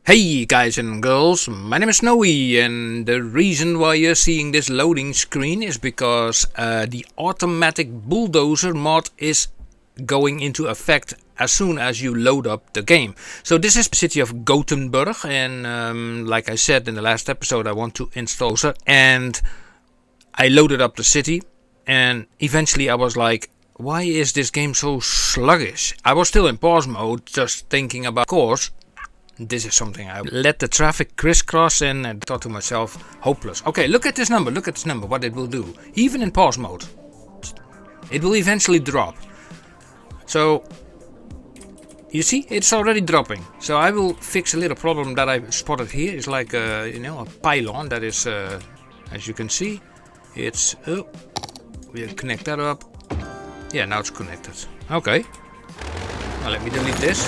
Hey guys and girls, my name is Snowy, and the reason why you're seeing this loading screen is because the automatic bulldozer mod is going into effect as soon as you load up the game. So this is the city of Gothenburg, and like I said in the last episode, I want to install it, and I loaded up the city, and eventually I was like, why is this game so sluggish? I was still in pause mode, just thinking about, of course, this is something I let the traffic crisscross and I thought to myself, hopeless. Okay, look at this number, what it will do. Even in pause mode, it will eventually drop. So, you see, it's already dropping. So I will fix a little problem that I spotted here. It's like a pylon that is, as you can see, it's, we'll connect that up. Yeah, now it's connected. Okay. Now let me delete this.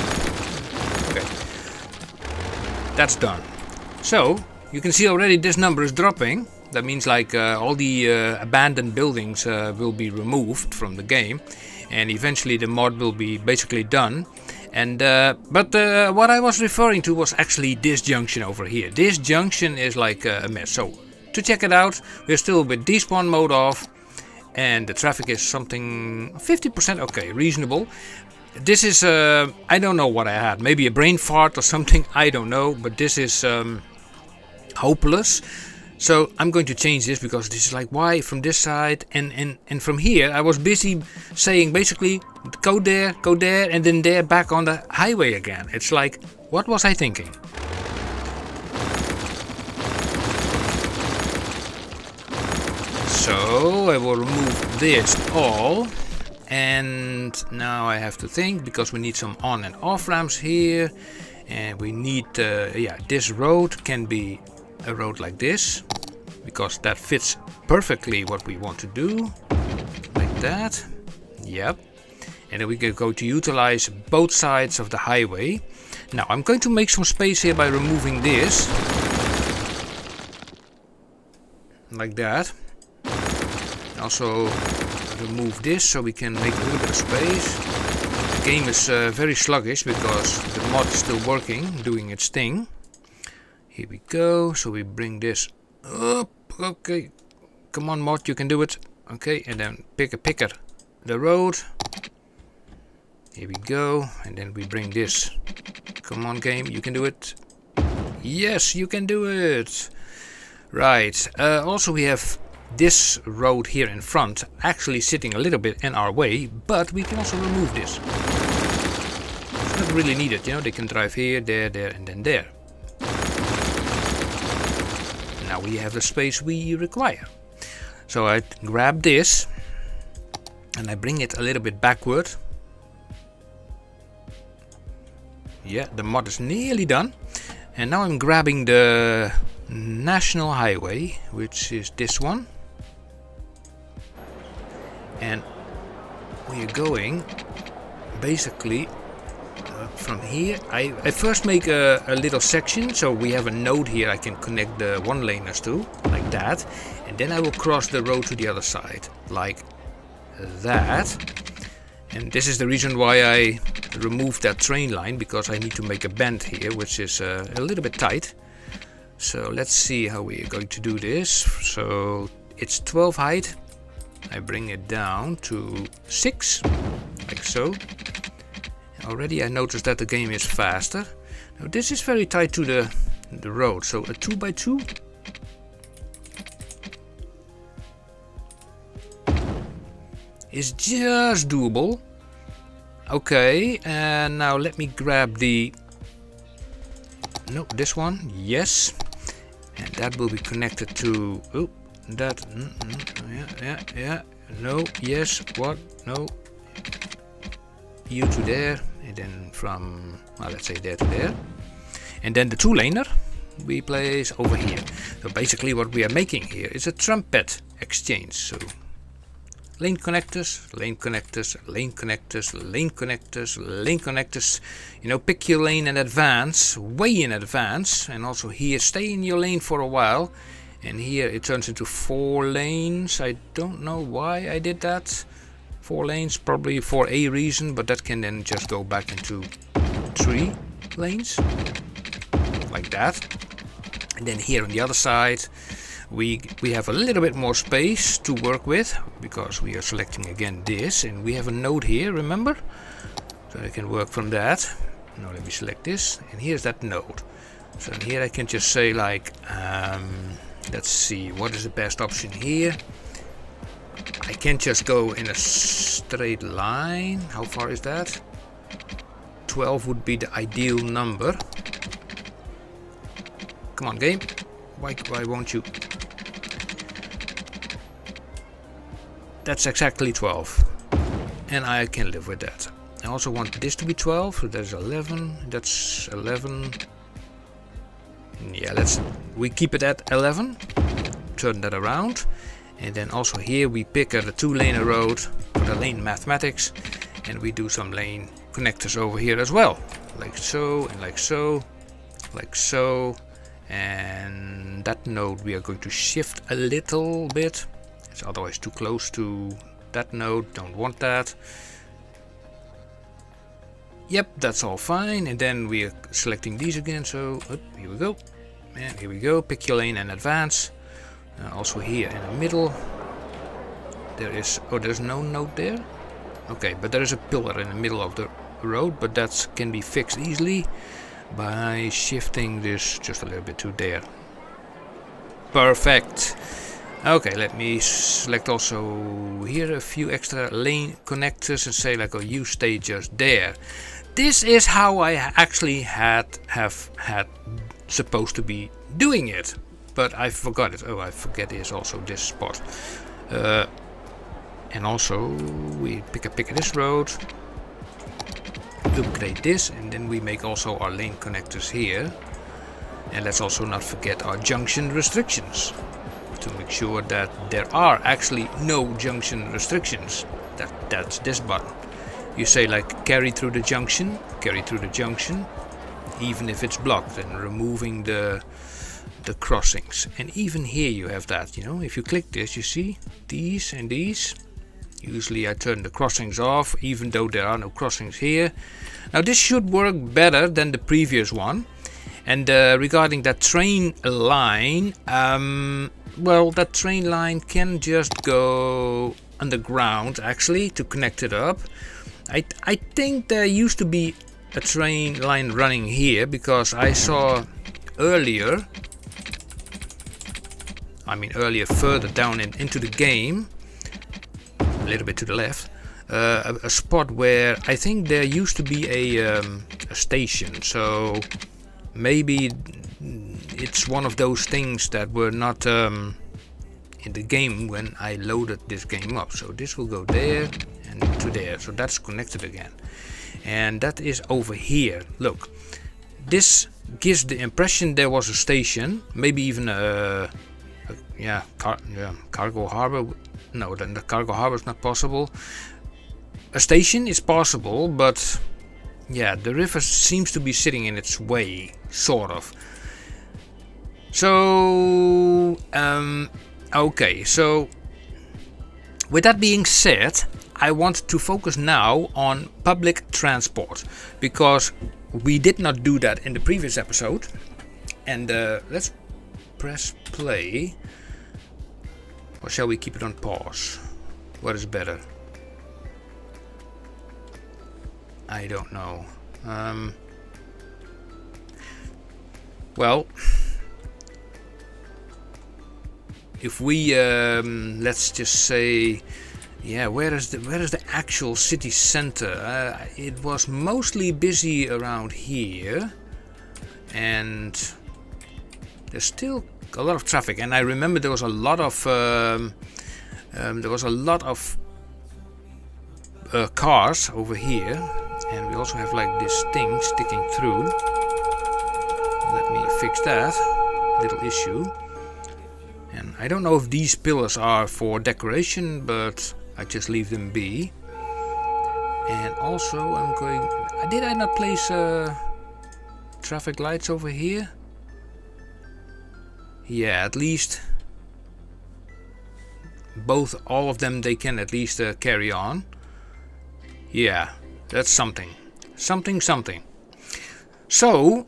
Okay. That's done. So you can see already this number is dropping. That means like all the abandoned buildings will be removed from the game, and eventually the mod will be basically done. And but what I was referring to was actually this junction over here. This junction is like a mess. So to check it out, we're still with despawn mode off, and the traffic is something 50%. Okay, reasonable. This is, I don't know what I had, maybe a brain fart or something, I don't know, but this is hopeless. So I'm going to change this because this is like, why from this side and from here I was busy saying basically go there, and then there back on the highway again. It's like, what was I thinking? So I will remove this all. And now I have to think, because we need some on and off ramps here, and we need this road can be a road like this, because that fits perfectly what we want to do, like that. Yep. And then we can go to utilize both sides of the highway. Now I'm going to make some space here by removing this, like that. Also remove this so we can make a little bit of space. The game is very sluggish because the mod is still working, doing its thing. Here we go. So we bring this up. Okay, come on mod, you can do it. Okay, and then picker the road. Here we go, and then we bring this. Come on game, you can do it. Yes, you can do it. Right. Also we have this road here in front actually sitting a little bit in our way, but we can also remove this. It's not really needed, they can drive here, there, and then there. Now we have the space we require. So I grab this and I bring it a little bit backward. Yeah, the mod is nearly done. And now I'm grabbing the national highway, which is this one. And we are going basically from here. I first make a little section, so we have a node here I can connect the one laners to, like that, and then I will cross the road to the other side, like that. And this is the reason why I removed that train line, because I need to make a bend here, which is a little bit tight. So let's see how we are going to do this. So it's 12 height. I bring it down to 6, like so. Already I noticed that the game is faster. Now this is very tight to the road, so a 2x2. Is just doable. Okay, and now let me grab the... No, this one, yes. And that will be connected to... Oh, that... Yeah. No, yes, what? No. You to there, and then from, well, let's say there to there. And then the two laner we place over here. So basically what we are making here is a trumpet exchange. So lane connectors, lane connectors, lane connectors, lane connectors, lane connectors. Pick your lane in advance, way in advance. And also here, stay in your lane for a while. And here it turns into 4 lanes. I don't know why I did that. 4 lanes, probably for a reason, but that can then just go back into 3 lanes. like that. And then here on the other side we have a little bit more space to work with, because we are selecting again this, and we have a node here, remember? So I can work from that. Now let me select this, and here's that node. So here I can just say like, let's see, what is the best option here? I can't just go in a straight line. How far is that? 12 would be the ideal number. Come on, game. Why won't you? That's exactly 12. And I can live with that. I also want this to be 12, so that's 11. That's 11. Yeah, we keep it at 11. Turn that around. And then also here we pick the 2-lane road for the lane mathematics. And we do some lane connectors over here as well. Like so, and like so, like so. And that node we are going to shift a little bit. It's otherwise too close to that node, don't want that. Yep, that's all fine. And then we are selecting these again, so here we go. And here we go, pick your lane and advance. Also here in the middle, there's no node there. Okay, but there is a pillar in the middle of the road, but that can be fixed easily by shifting this just a little bit to there. Perfect. Okay, let me select also here a few extra lane connectors and say like, oh, you stay just there. This is how I actually have had supposed to be doing it, but I forgot it. Oh, I forget is also this spot. And also we pick this road, upgrade this, and then we make also our lane connectors here. And let's also not forget our junction restrictions, to make sure that there are actually no junction restrictions. That's this button. You say like carry through the junction, even if it's blocked, and removing the crossings. And even here you have that, you know, if you click this, you see these and these. Usually I turn the crossings off, even though there are no crossings here. Now this should work better than the previous one. And regarding that train line, well, that train line can just go underground actually to connect it up. I think there used to be a train line running here, because I saw earlier further down into the game, a little bit to the left, a spot where I think there used to be a station. So maybe it's one of those things that were not in the game when I loaded this game up. So this will go there and to there, so that's connected again. And that is over here. Look, this gives the impression there was a station, maybe even cargo harbor. No, then the cargo harbor is not possible. A station is possible, but yeah, the river seems to be sitting in its way, sort of. So okay, so with that being said, I want to focus now on public transport, because we did not do that in the previous episode. And let's press play, or shall we keep it on pause? What is better? I don't know. Well, if we let's just say, yeah, where is the actual city center? It was mostly busy around here, and there's still a lot of traffic. And I remember there was a lot of cars over here, and we also have like this thing sticking through. Let me fix that little issue. And I don't know if these pillars are for decoration, but I just leave them be. And also I'm going... Did I not place traffic lights over here? Yeah, at least all of them, they can at least carry on. Yeah, that's something. Something. So,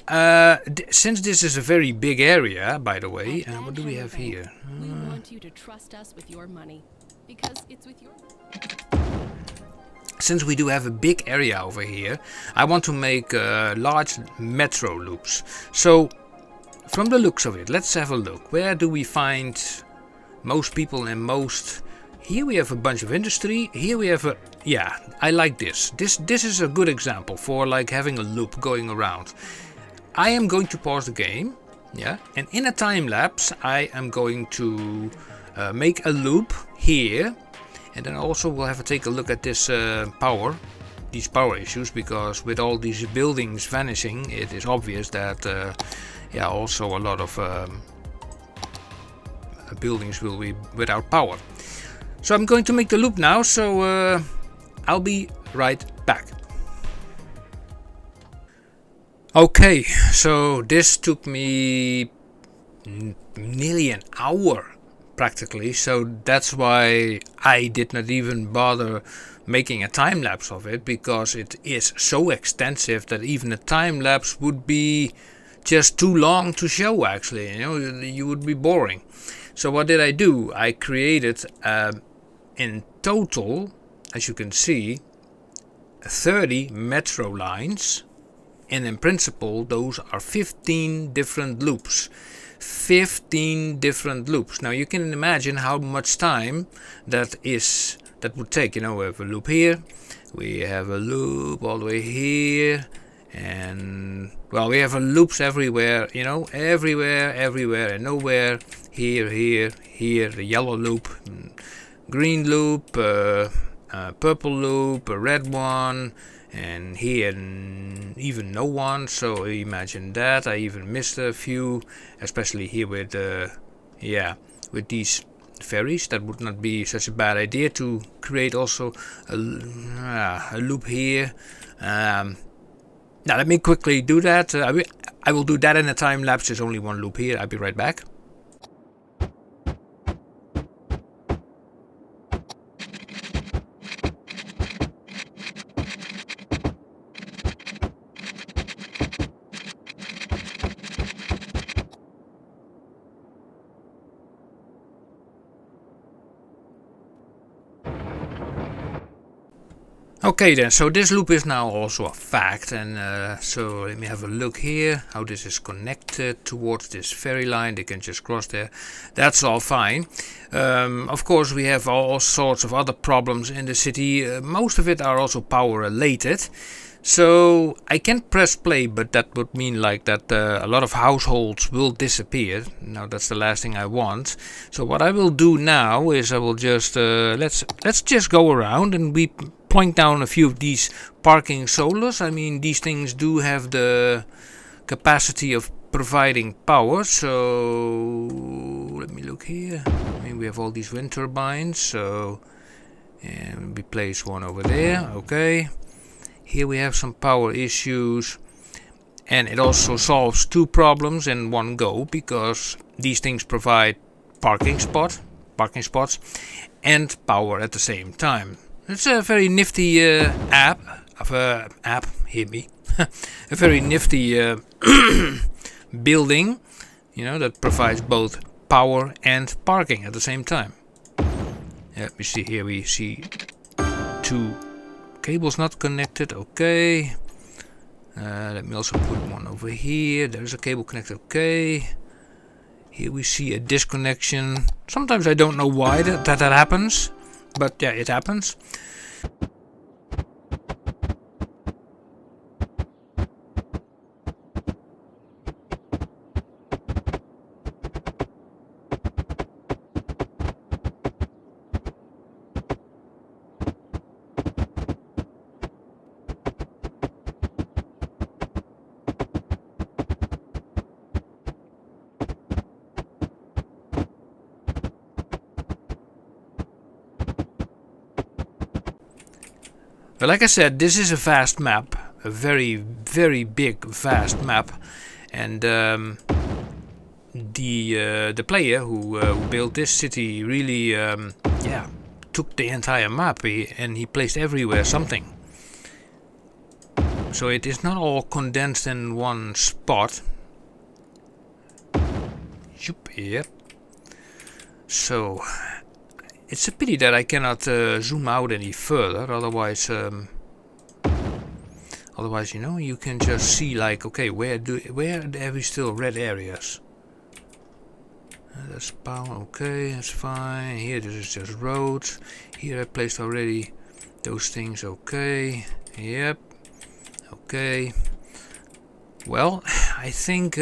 since this is a very big area, by the way, what do we have here? We want you to trust us with your money because it's with your. Since we do have a big area over here, I want to make large metro loops. So, from the looks of it, let's have a look. Where do we find most people and most? Here we have a bunch of industry. Here we have a, yeah, I like this. This is a good example for like having a loop going around. I am going to pause the game, yeah, and in a time lapse I am going to make a loop here, and then also we'll have to take a look at this these power issues, because with all these buildings vanishing, it is obvious that yeah, also a lot of buildings will be without power. So I'm going to make the loop now, so I'll be right back. Okay, so this took me nearly an hour practically, so that's why I did not even bother making a time lapse of it, because it is so extensive that even a time lapse would be just too long to show. Actually, you know, you would be boring. So what did I do? I created in total, as you can see, 30 metro lines, and in principle those are 15 different loops. 15 different loops. Now you can imagine how much time that would take. You know, we have a loop here, we have a loop all the way here, and well, we have loops everywhere, you know, everywhere and nowhere. Here, the yellow loop, green loop, purple loop, a red one, and here even no one. So imagine that. I even missed a few, especially here with yeah, with these ferries. That would not be such a bad idea to create also a loop here. Now let me quickly do that. I will do that in a time lapse. There's only one loop here. I'll be right back. Okay then, so this loop is now also a fact, and so let me have a look here, how this is connected towards this ferry line. They can just cross there. That's all fine. Of course, we have all sorts of other problems in the city. Most of it are also power related. So I can press play, but that would mean like that a lot of households will disappear. Now that's the last thing I want. So what I will do now is I will just let's just go around and we point down a few of these parking solars. I mean, these things do have the capacity of providing power. So let me look here. I mean, we have all these wind turbines. So and we place one over there. Okay. Here we have some power issues, and it also solves two problems in one go, because these things provide parking spots and power at the same time. It's a very nifty app. Hear me. A very nifty building, you know, that provides both power and parking at the same time. Let me see here. We see two cables not connected. Okay. Let me also put one over here. There's a cable connected. Okay. Here we see a disconnection. Sometimes I don't know why that happens, but yeah, it happens. But like I said, this is a vast map, a very, very big, vast map, and the player who built this city really, yeah, took the entire map and he placed everywhere something. So it is not all condensed in one spot. Yep. So it's a pity that I cannot zoom out any further. Otherwise, you know, you can just see like, okay, where have we still red areas? That's power. Okay, that's fine. Here, this is just roads. Here I placed already those things. Okay. Yep. Okay. Well, I think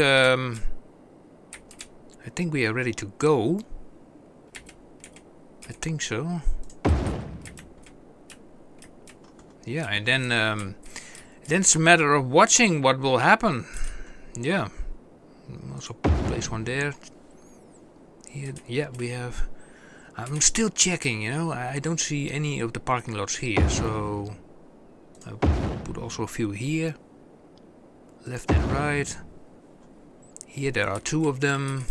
we are ready to go. I think so. Yeah, and then it's a matter of watching what will happen. Yeah. Also place one there. Here, yeah, we have. I'm still checking. You know, I don't see any of the parking lots here, so I'll put also a few here. Left and right. Here there are 2 of them.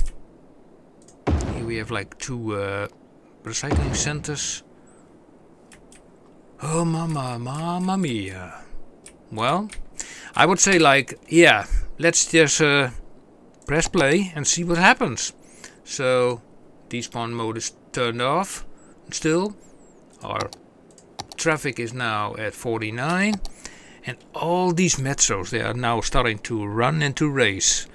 Here we have like 2 recycling centers. Oh mamma mia. Well, I would say like, yeah, let's just press play and see what happens. So despawn mode is turned off still. Our traffic is now at 49. And all these metros, they are now starting to run and to race.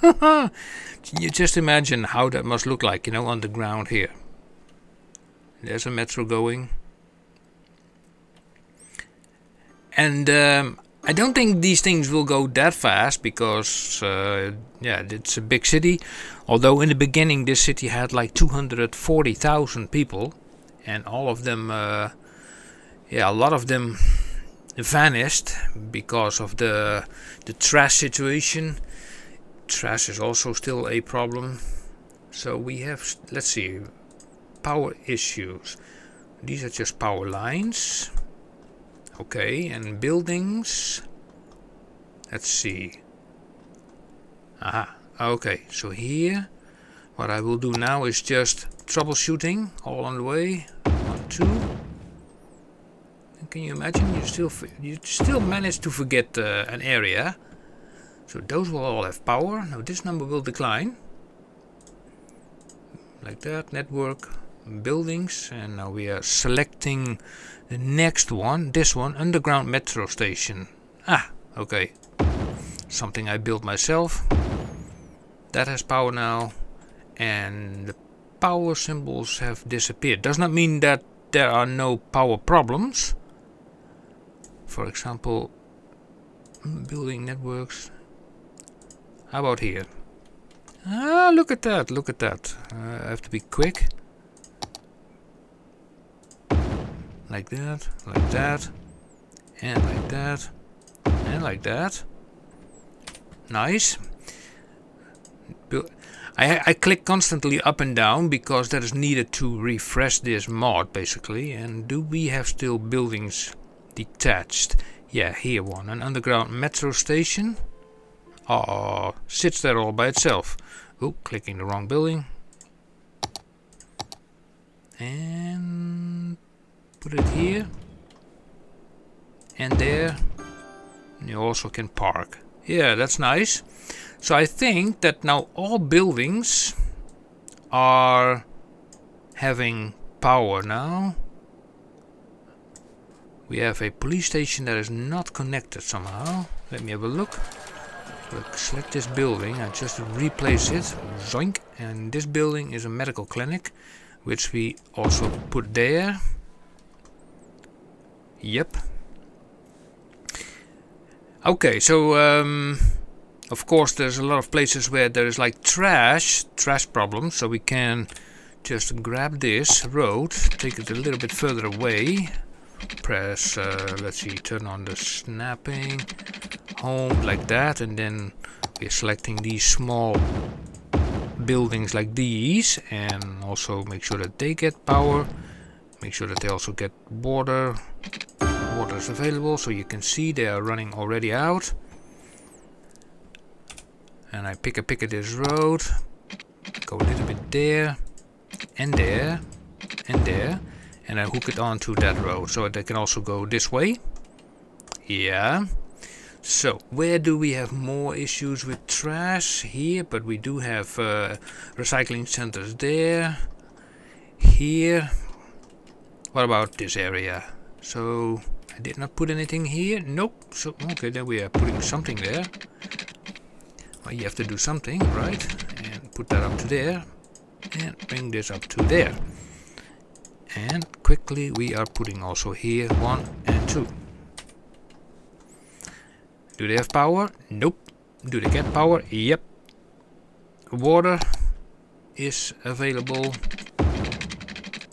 You just imagine how that must look like, you know, on the ground here. There's a metro going. And I don't think these things will go that fast because, yeah, it's a big city. Although in the beginning this city had like 240,000 people. And all of them, yeah, a lot of them vanished because of the trash situation. Trash is also still a problem. So we have, let's see, power issues. These are just power lines. Okay, and buildings. Let's see. Aha, okay, so here what I will do now is just troubleshooting all on the way. 1, 2. Can you imagine? You still manage to forget an area. So those will all have power. Now this number will decline. Like that. Network, buildings, and now we are selecting the next one. This one, underground metro station. Ah, okay. Something I built myself. That has power now, and the power symbols have disappeared. Does not mean that there are no power problems. For example, building networks. How about here? Ah, look at that, look at that. I have to be quick. Like that, and like that, and like that. Nice. I click constantly up and down because that is needed to refresh this mod basically. And do we have still buildings detached? Yeah, here one, an underground metro station. Oh, sits there all by itself. Oh, clicking the wrong building. And put it here. And there. And you also can park. Yeah, that's nice. So I think that now all buildings are having power now. We have a police station that is not connected somehow. Let me have a look. Select this building. I just replace it. Zoink. And this building is a medical clinic, which we also put there. Yep. Okay, so of course there's a lot of places where there is like trash problems, so we can just grab this road, take it a little bit further away, press let's see, turn on the snapping, home, like that, and then we're selecting these small buildings like these, and also make sure that they get power, make sure that they also get water is available, so you can see they are running already out. And I pick this road, go a little bit there, and there, and there, and I hook it onto that road, so they can also go this way. Yeah. So, where do we have more issues with trash? Here, but we do have recycling centers there. Here. What about this area? So, I did not put anything here. Nope. So, okay, then we are putting something there. Well, you have to do something, right? And put that up to there. And bring this up to there. And quickly we are putting also here 1 and 2. Do they have power? Nope. Do they get power? Yep. Water is available.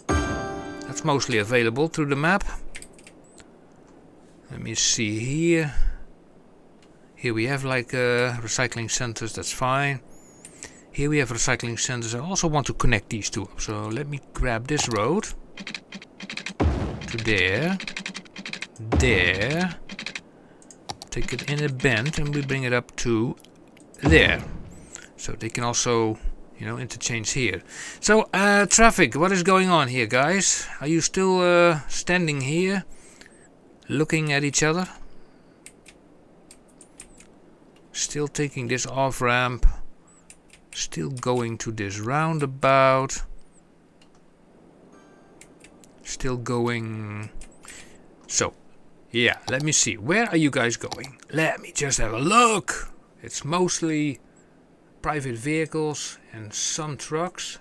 That's mostly available through the map. Let me see here. Here we have like recycling centers, that's fine. Here we have recycling centers. I also want to connect these two up. So let me grab this road. To there. There. Take it in a bend and we bring it up to there. So they can also, you know, interchange here. So traffic, what is going on here, guys? Are you still standing here looking at each other? Still taking this off ramp. Still going to this roundabout. Still going. So yeah, let me see. Where are you guys going? Let me just have a look. It's mostly private vehicles and some trucks.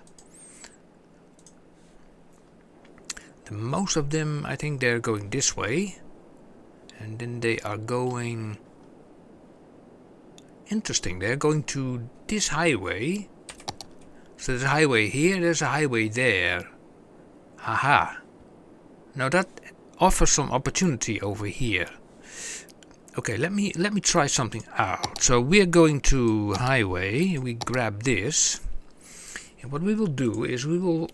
Most of them, I think they're going this way. And then they are going... Interesting, they're going to this highway. So there's a highway here, there's a highway there. Haha. Now that offers some opportunity over here. Okay, let me try something out. So we're going to highway. We grab this, and what we will do is we will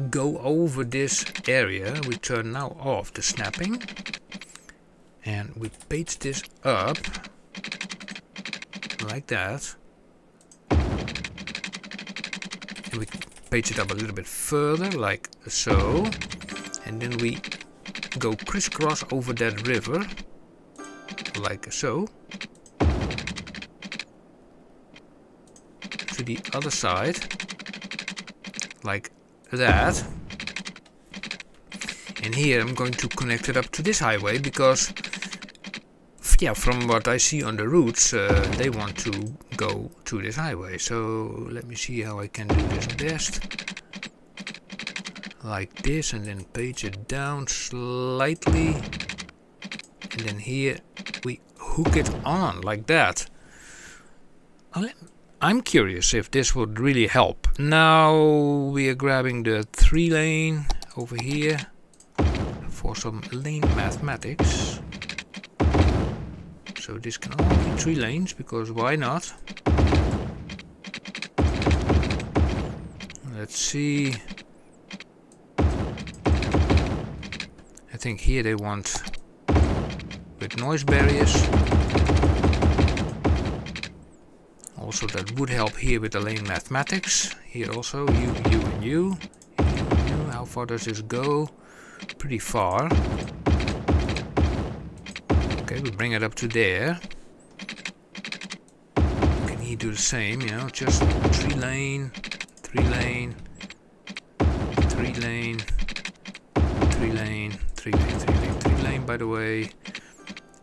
go over this area. We turn now off the snapping, and we page this up like that. And we page it up a little bit further, like so, and then we go crisscross over that river, like so, to the other side, like that. And here I'm going to connect it up to this highway because, yeah, from what I see on the routes, they want to go to this highway. So let me see how I can do this best. Like this, and then page it down slightly, and then here we hook it on like that. I'm curious if this would really help. Now we are grabbing the 3-lane over here for some lane mathematics. So this can only be 3 lanes, because why not? Let's see. I think here they want with noise barriers. Also that would help here with the lane mathematics. Here also you and you. How far does this go? Pretty far. Okay, we bring it up to there. Can he do the same, you know, just 3-lane, 3-lane, 3-lane, 3-lane, 3-lane, 3-lane, 3-lane, by the way.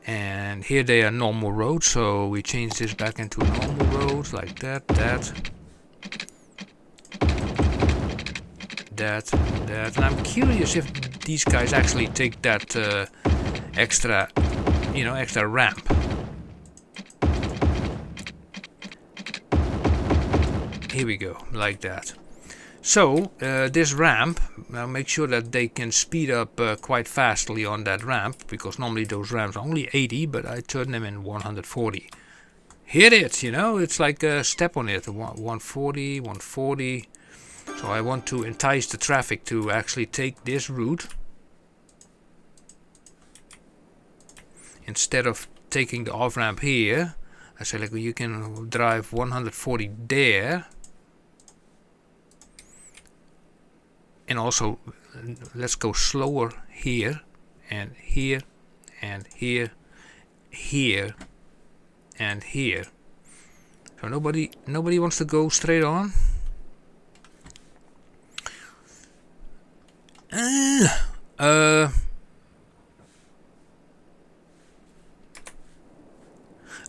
And here they are normal roads, so we change this back into normal roads, like that, that. And I'm curious if these guys actually take that extra, you know, extra ramp. Here we go, like that. So this ramp, make sure that they can speed up quite fastly on that ramp, because normally those ramps are only 80, but I turn them in 140. Hit it, you know, it's like a step on it, 140, 140. So I want to entice the traffic to actually take this route instead of taking the off-ramp here. I say, like, you can drive 140 there. And also, let's go slower here, and here, and here, here, and here. So nobody wants to go straight on.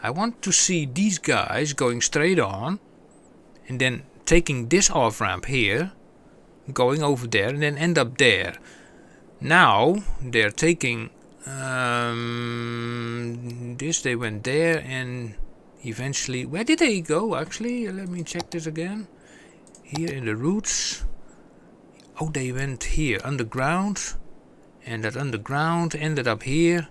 I want to see these guys going straight on and then taking this off ramp here, going over there and then end up there. Now they're taking this, they went there and eventually, where did they go actually? Let me check this again. Here in the roots. Oh, they went here underground, and that underground ended up here.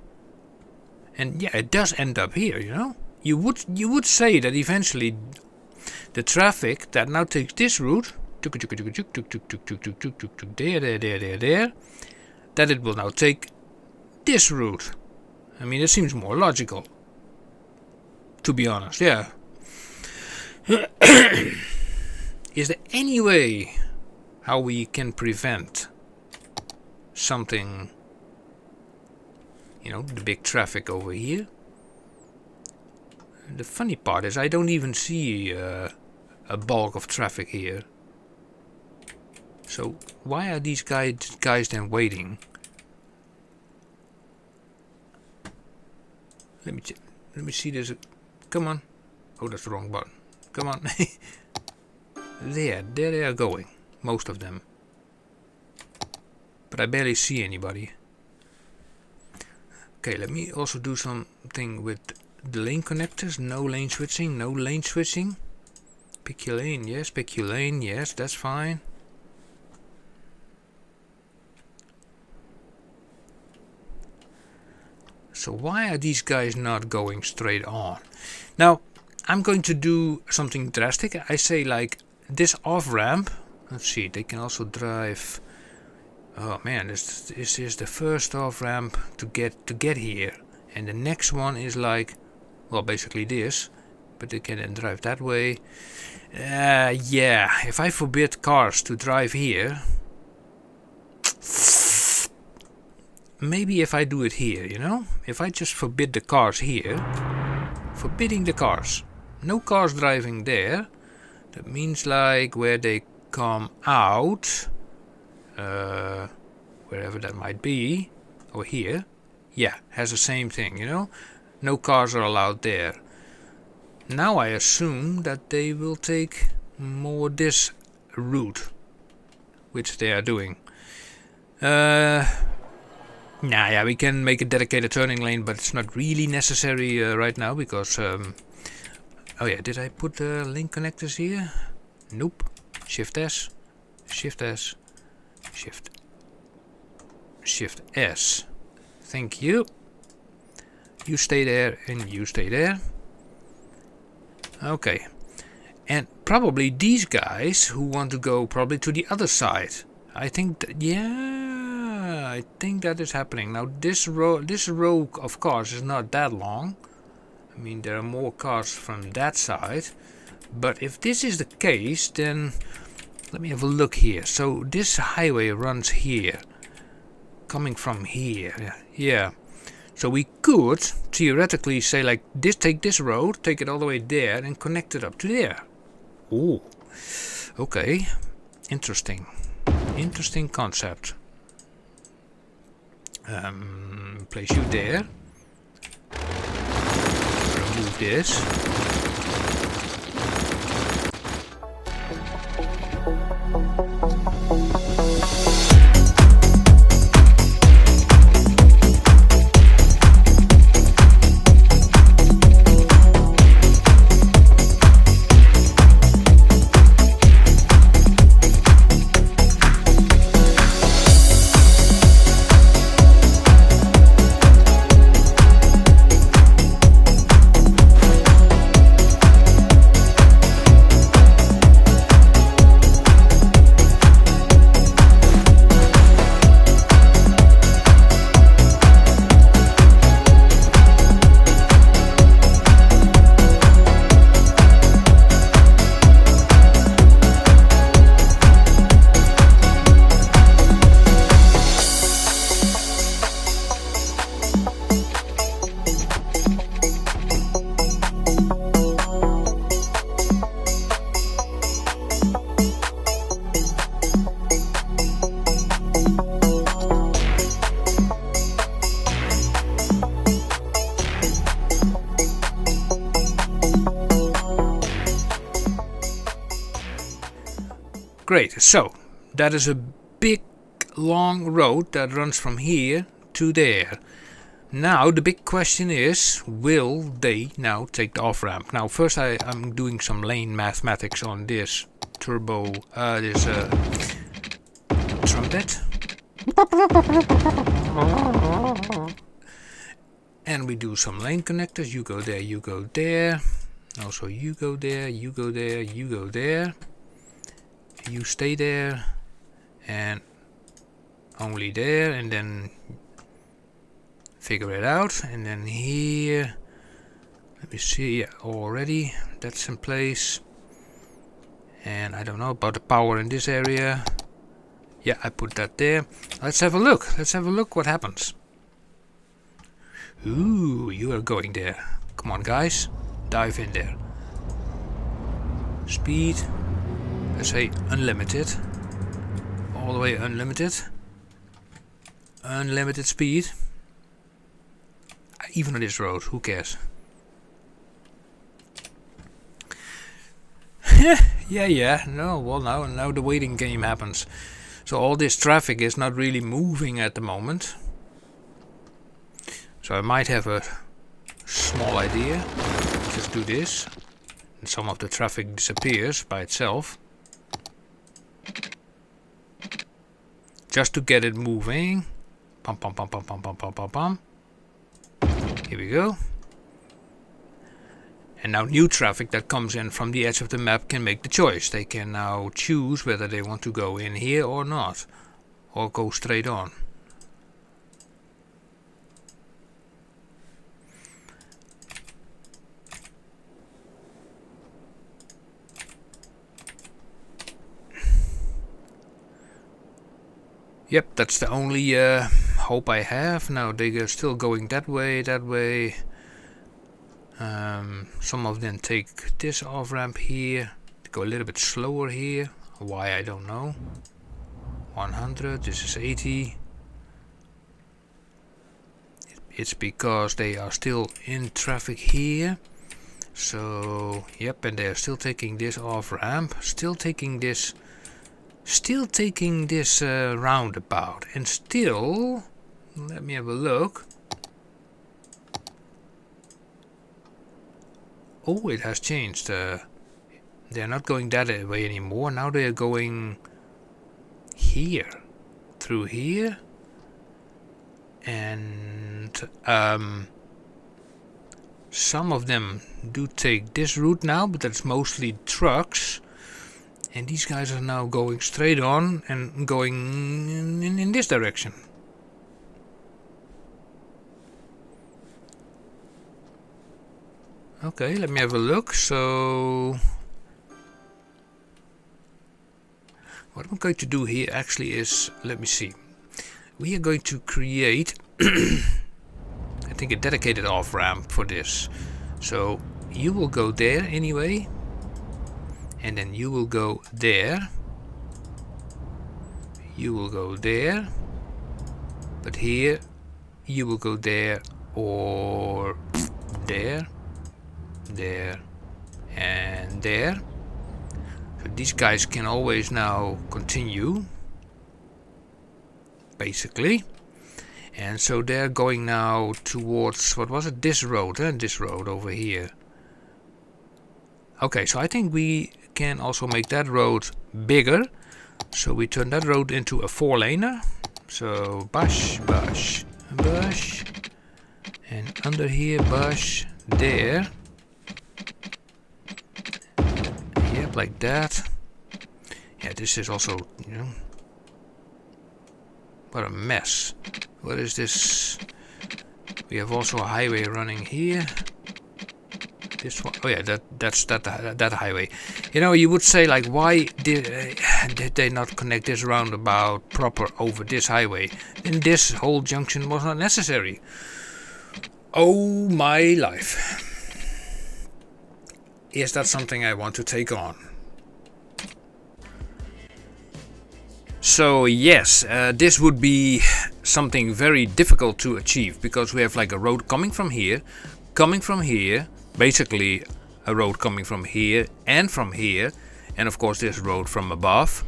And yeah, it does end up here, you know. You would say that eventually the traffic that now takes this route, there, that it will now take this route. I mean, it seems more logical, to be honest. Yeah. Is there any way how we can prevent something, you know, the big traffic over here? The funny part is I don't even see a bulk of traffic here. So why are these guys then waiting? Let me see this. Come on. Oh, that's the wrong button. Come on. There they are going. Most of them. But I barely see anybody. Okay, let me also do something with the lane connectors. No lane switching, no lane switching. Pick your lane, yes, pick your lane, yes, that's fine. So why are these guys not going straight on? Now, I'm going to do something drastic. I say like this off ramp. Let's see, they can also drive. Oh man, this is the first off ramp to get here, and the next one is like, well, basically this, but they can then drive that way. Yeah, if I forbid cars to drive here, maybe if I do it here, you know, if I just forbid the cars here, forbidding the cars, no cars driving there, that means like where they come out, wherever that might be, or here, yeah, has the same thing, you know, no cars are allowed there. Now I assume that they will take more this route, which they are doing. Yeah, we can make a dedicated turning lane, but it's not really necessary right now because, oh yeah, did I put link connectors here? Nope. Shift S, Shift S, Shift S. Thank you. You stay there and you stay there. Okay. And probably these guys who want to go probably to the other side. I think that, yeah, I think that is happening. Now this row of cars is not that long. I mean, there are more cars from that side. But if this is the case, then let me have a look here. So this highway runs here, coming from here. Yeah. So we could theoretically say like this, take this road, take it all the way there and connect it up to there. Oh, okay. Interesting. Interesting concept. Place you there. Remove this. Great, so that is a big long road that runs from here to there. Now the big question is, will they now take the off-ramp? Now first I'm doing some lane mathematics on this turbo, this trumpet. And we do some lane connectors. You go there, you go there. Also you go there, you go there, you go there. You stay there. And only there. And then figure it out. And then here. Let me see. Yeah, already. That's in place. And I don't know about the power in this area. Yeah, I put that there. Let's have a look. Let's have a look what happens. Ooh, you are going there. Come on, guys. Dive in there. Speed. Let's say unlimited. All the way unlimited. Unlimited speed. Even on this road, who cares? Yeah. No, well now the waiting game happens. So all this traffic is not really moving at the moment. So I might have a small idea. Just do this. And some of the traffic disappears by itself. Just to get it moving. Pum pum pum pum pum pum pum pum pum. Here we go. And now new traffic that comes in from the edge of the map can make the choice. They can now choose whether they want to go in here or not. Or go straight on. Yep, that's the only hope I have. Now they are still going that way, that way. Some of them take this off-ramp here. They go a little bit slower here. Why, I don't know. 100, this is 80. It's because they are still in traffic here. So, yep, and they're still taking this off-ramp. Still taking this roundabout. And still, let me have a look. Oh, it has changed. They're not going that way anymore. Now they're going here. Through here. And some of them do take this route now, but that's mostly trucks. And these guys are now going straight on and going in this direction. Okay, let me have a look. So what I'm going to do here actually is, let me see. We are going to create, I think, a dedicated off-ramp for this. So you will go there anyway. And then you will go there. You will go there. But here you will go there or there. There and there. So these guys can always now continue. Basically. And so they're going now towards, what was it? This road, this road over here. Okay, so I think we can also make that road bigger. So we turn that road into a 4-laner. So bush, bush, bush. And under here, bush, there. Yep, like that. Yeah, this is also, you know, what a mess. What is this? We have also a highway running here. This one, oh yeah, that's that highway. You know, you would say like, why did they not connect this roundabout proper over this highway? Then this whole junction was not necessary. Oh my life. Is that something I want to take on? So yes, this would be something very difficult to achieve, because we have like a road coming from here, basically a road coming from here, and of course this road from above.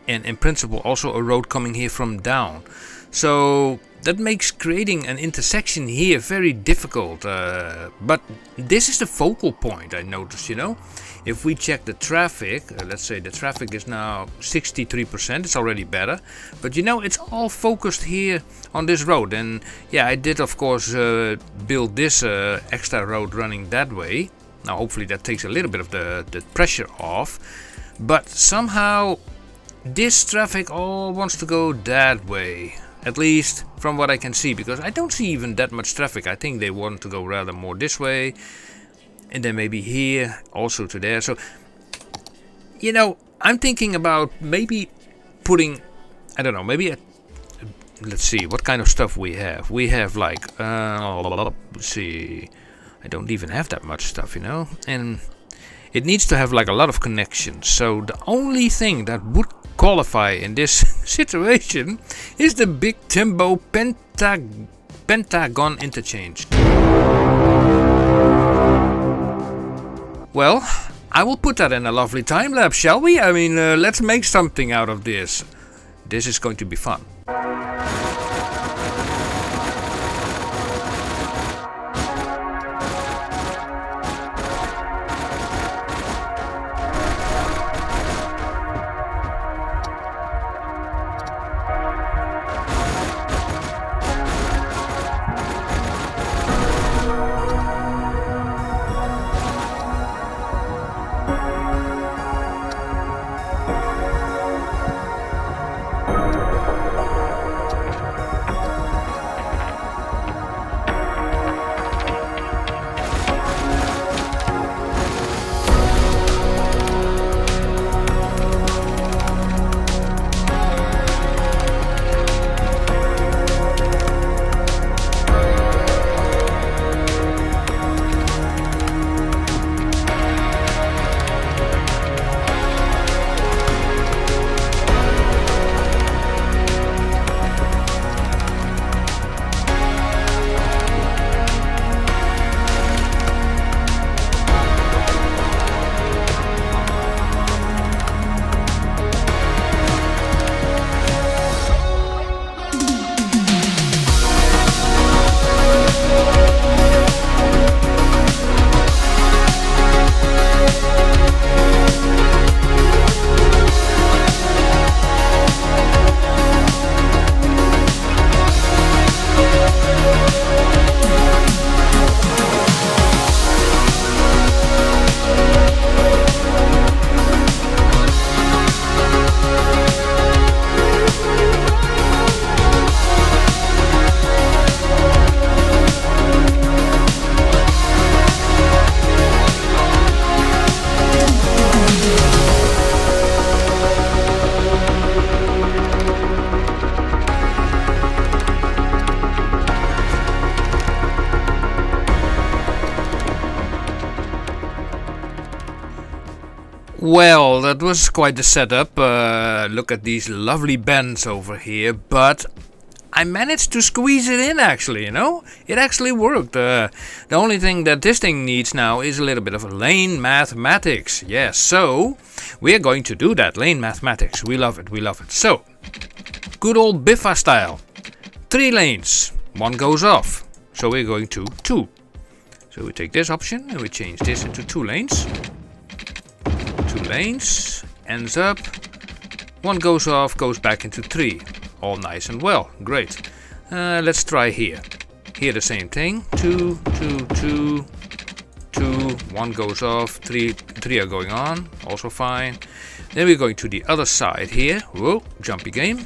and in principle also a road coming here from down. So that makes creating an intersection here very difficult. But this is the focal point, I noticed, you know. If we check the traffic, let's say the traffic is now 63%, it's already better. But you know, it's all focused here on this road. And yeah, I did of course build this extra road running that way. Now hopefully that takes a little bit of the pressure off. But somehow this traffic all wants to go that way. At least from what I can see, because I don't see even that much traffic. I think they want to go rather more this way. And then maybe here, also to there. So, you know, I'm thinking about maybe putting, I don't know, maybe let's see, what kind of stuff we have. We have like, let's see, I don't even have that much stuff, you know. And it needs to have like a lot of connections. So the only thing that would qualify in this situation is the Big Timbo Pentagon interchange. Well, I will put that in a lovely time lapse, shall we? I mean, let's make something out of this. This is going to be fun. Well, that was quite the setup. Look at these lovely bends over here, but I managed to squeeze it in actually, you know? It actually worked. The only thing that this thing needs now is a little bit of lane mathematics. Yes, so we are going to do that, lane mathematics. We love it, we love it. So, good old Biffa style. 3 lanes, 1 goes off. So we're going to 2. So we take this option and we change this into 2 lanes. 2 lanes, ends up, 1 goes off, goes back into 3. All nice and well, great. Let's try here. Here the same thing, 2, 2, 2, 2, 1 goes off, 3 are going on, also fine. Then we're going to the other side here, whoa, jumpy game.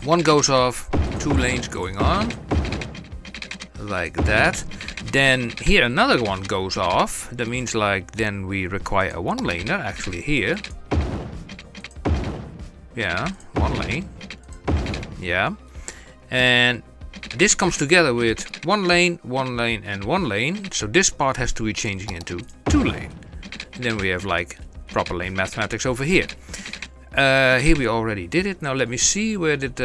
1 goes off, 2 lanes going on, like that. Then here another one goes off. That means like then we require a 1 laner actually here. Yeah, 1 lane. Yeah. And this comes together with 1 lane, 1 lane and 1 lane. So this part has to be changing into 2 lane. And then we have like proper lane mathematics over here. Here we already did it. Now let me see where did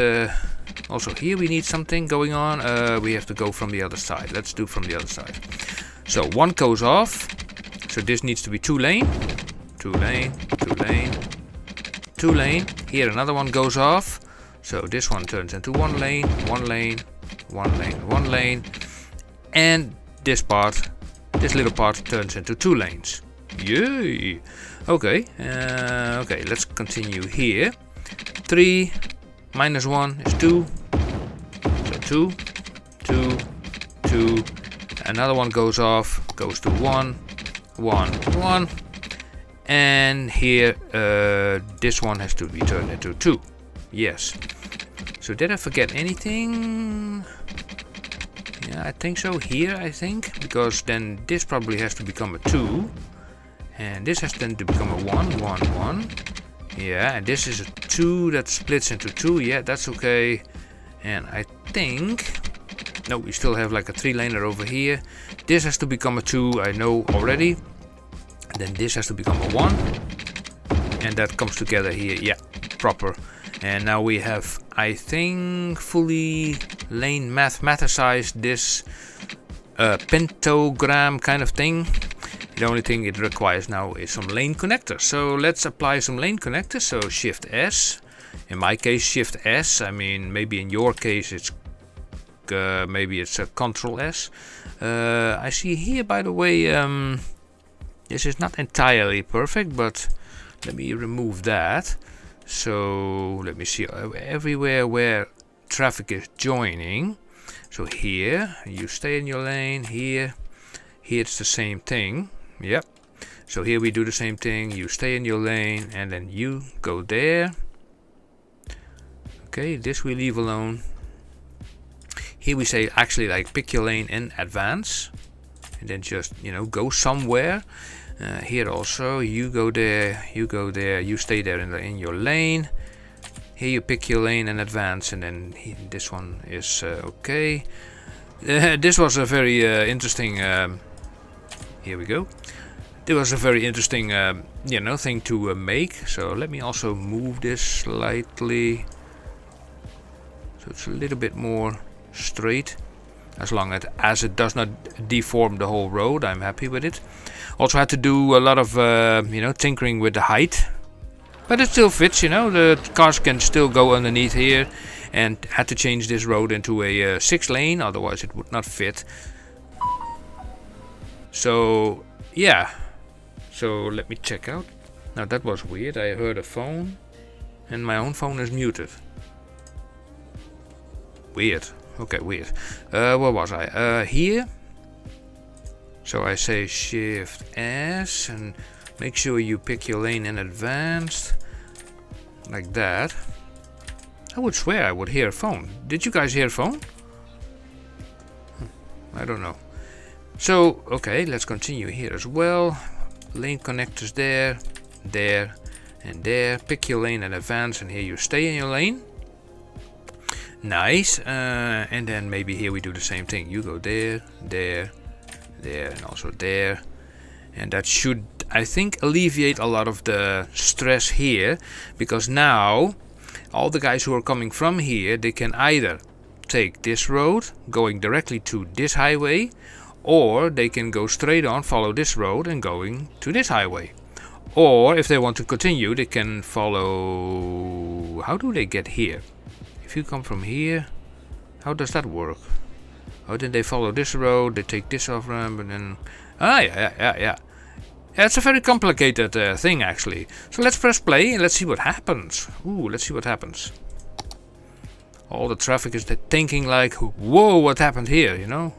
also here we need something going on. We have to go from the other side. Let's do from the other side. So 1 goes off. So this needs to be 2 lane. 2 lane, 2 lane. 2 lane. Here another one goes off. So this one turns into 1 lane, 1 lane, 1 lane, 1 lane. And this little part turns into 2 lanes. Yay! Okay, okay, let's continue here. 3 minus 1 is 2. So 2, 2, 2. Another one goes off, goes to 1, 1, 1. And here, this one has to be turned into 2. Yes. So did I forget anything? Yeah, I think so. Here, I think. Because then this probably has to become a 2. And this has then to become a 1, 1, 1. Yeah, and this is a 2 that splits into 2. Yeah, that's okay. And I think... No, we still have like a 3-laner over here. This has to become a 2, I know already. And then this has to become a 1. And that comes together here. Yeah, proper. And now we have, I think, fully lane mathematized this pentagram kind of thing. The only thing it requires now is some lane connectors. So let's apply some lane connectors. So Shift S. In my case, Shift S. I mean, maybe in your case it's maybe it's a Control S. I see here, by the way, this is not entirely perfect, but let me remove that. So let me see, everywhere where traffic is joining. So here, you stay in your lane. Here it's the same thing. Yep. So here we do the same thing. You stay in your lane, and then you go there. Okay, this we leave alone. Here we say actually like pick your lane and advance, and then just, you know, go somewhere. Here also, you go there, you stay there in your lane. Here you pick your lane and advance, and then this one is okay. This was a very interesting. Here we go. It was a very interesting, you know, thing to make. So let me also move this slightly, so it's a little bit more straight. As long as it does not deform the whole road, I'm happy with it. Also had to do a lot of, you know, tinkering with the height. But it still fits, you know, the cars can still go underneath here. And had to change this road into a 6 lane, otherwise it would not fit. So, yeah. So let me check out. Now that was weird, I heard a phone. And my own phone is muted. Weird. Okay, weird. Where was I? Here. So I say Shift S and make sure you pick your lane in advanced. Like that. I would swear I would hear a phone. Did you guys hear a phone? I don't know. So, okay, let's continue here as well. Lane connectors there, there, and there. Pick your lane in advance, and here you stay in your lane. Nice. And then maybe here we do the same thing. You go there, there, there, and also there. And that should, I think, alleviate a lot of the stress here, because now all the guys who are coming from here, they can either take this road going directly to this highway, or they can go straight on, follow this road and going to this highway. Or if they want to continue, they can follow... How do they get here? If you come from here, how does that work? Oh, then they follow this road, they take this off ramp, and then... Ah, yeah. It's a very complicated thing, actually. So let's press play and let's see what happens. Ooh, let's see what happens. All the traffic is thinking like, whoa, what happened here, you know?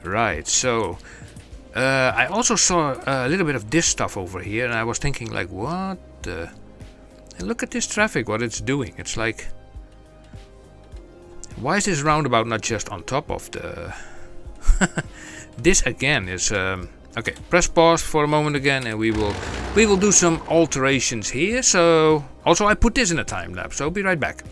Right, so... I also saw a little bit of this stuff over here, and I was thinking like, what the... And look at this traffic, what it's doing. It's like... Why is this roundabout not just on top of the... This again is... Okay, press pause for a moment again, and we will do some alterations here. So... Also, I put this in a time lapse, so be right back.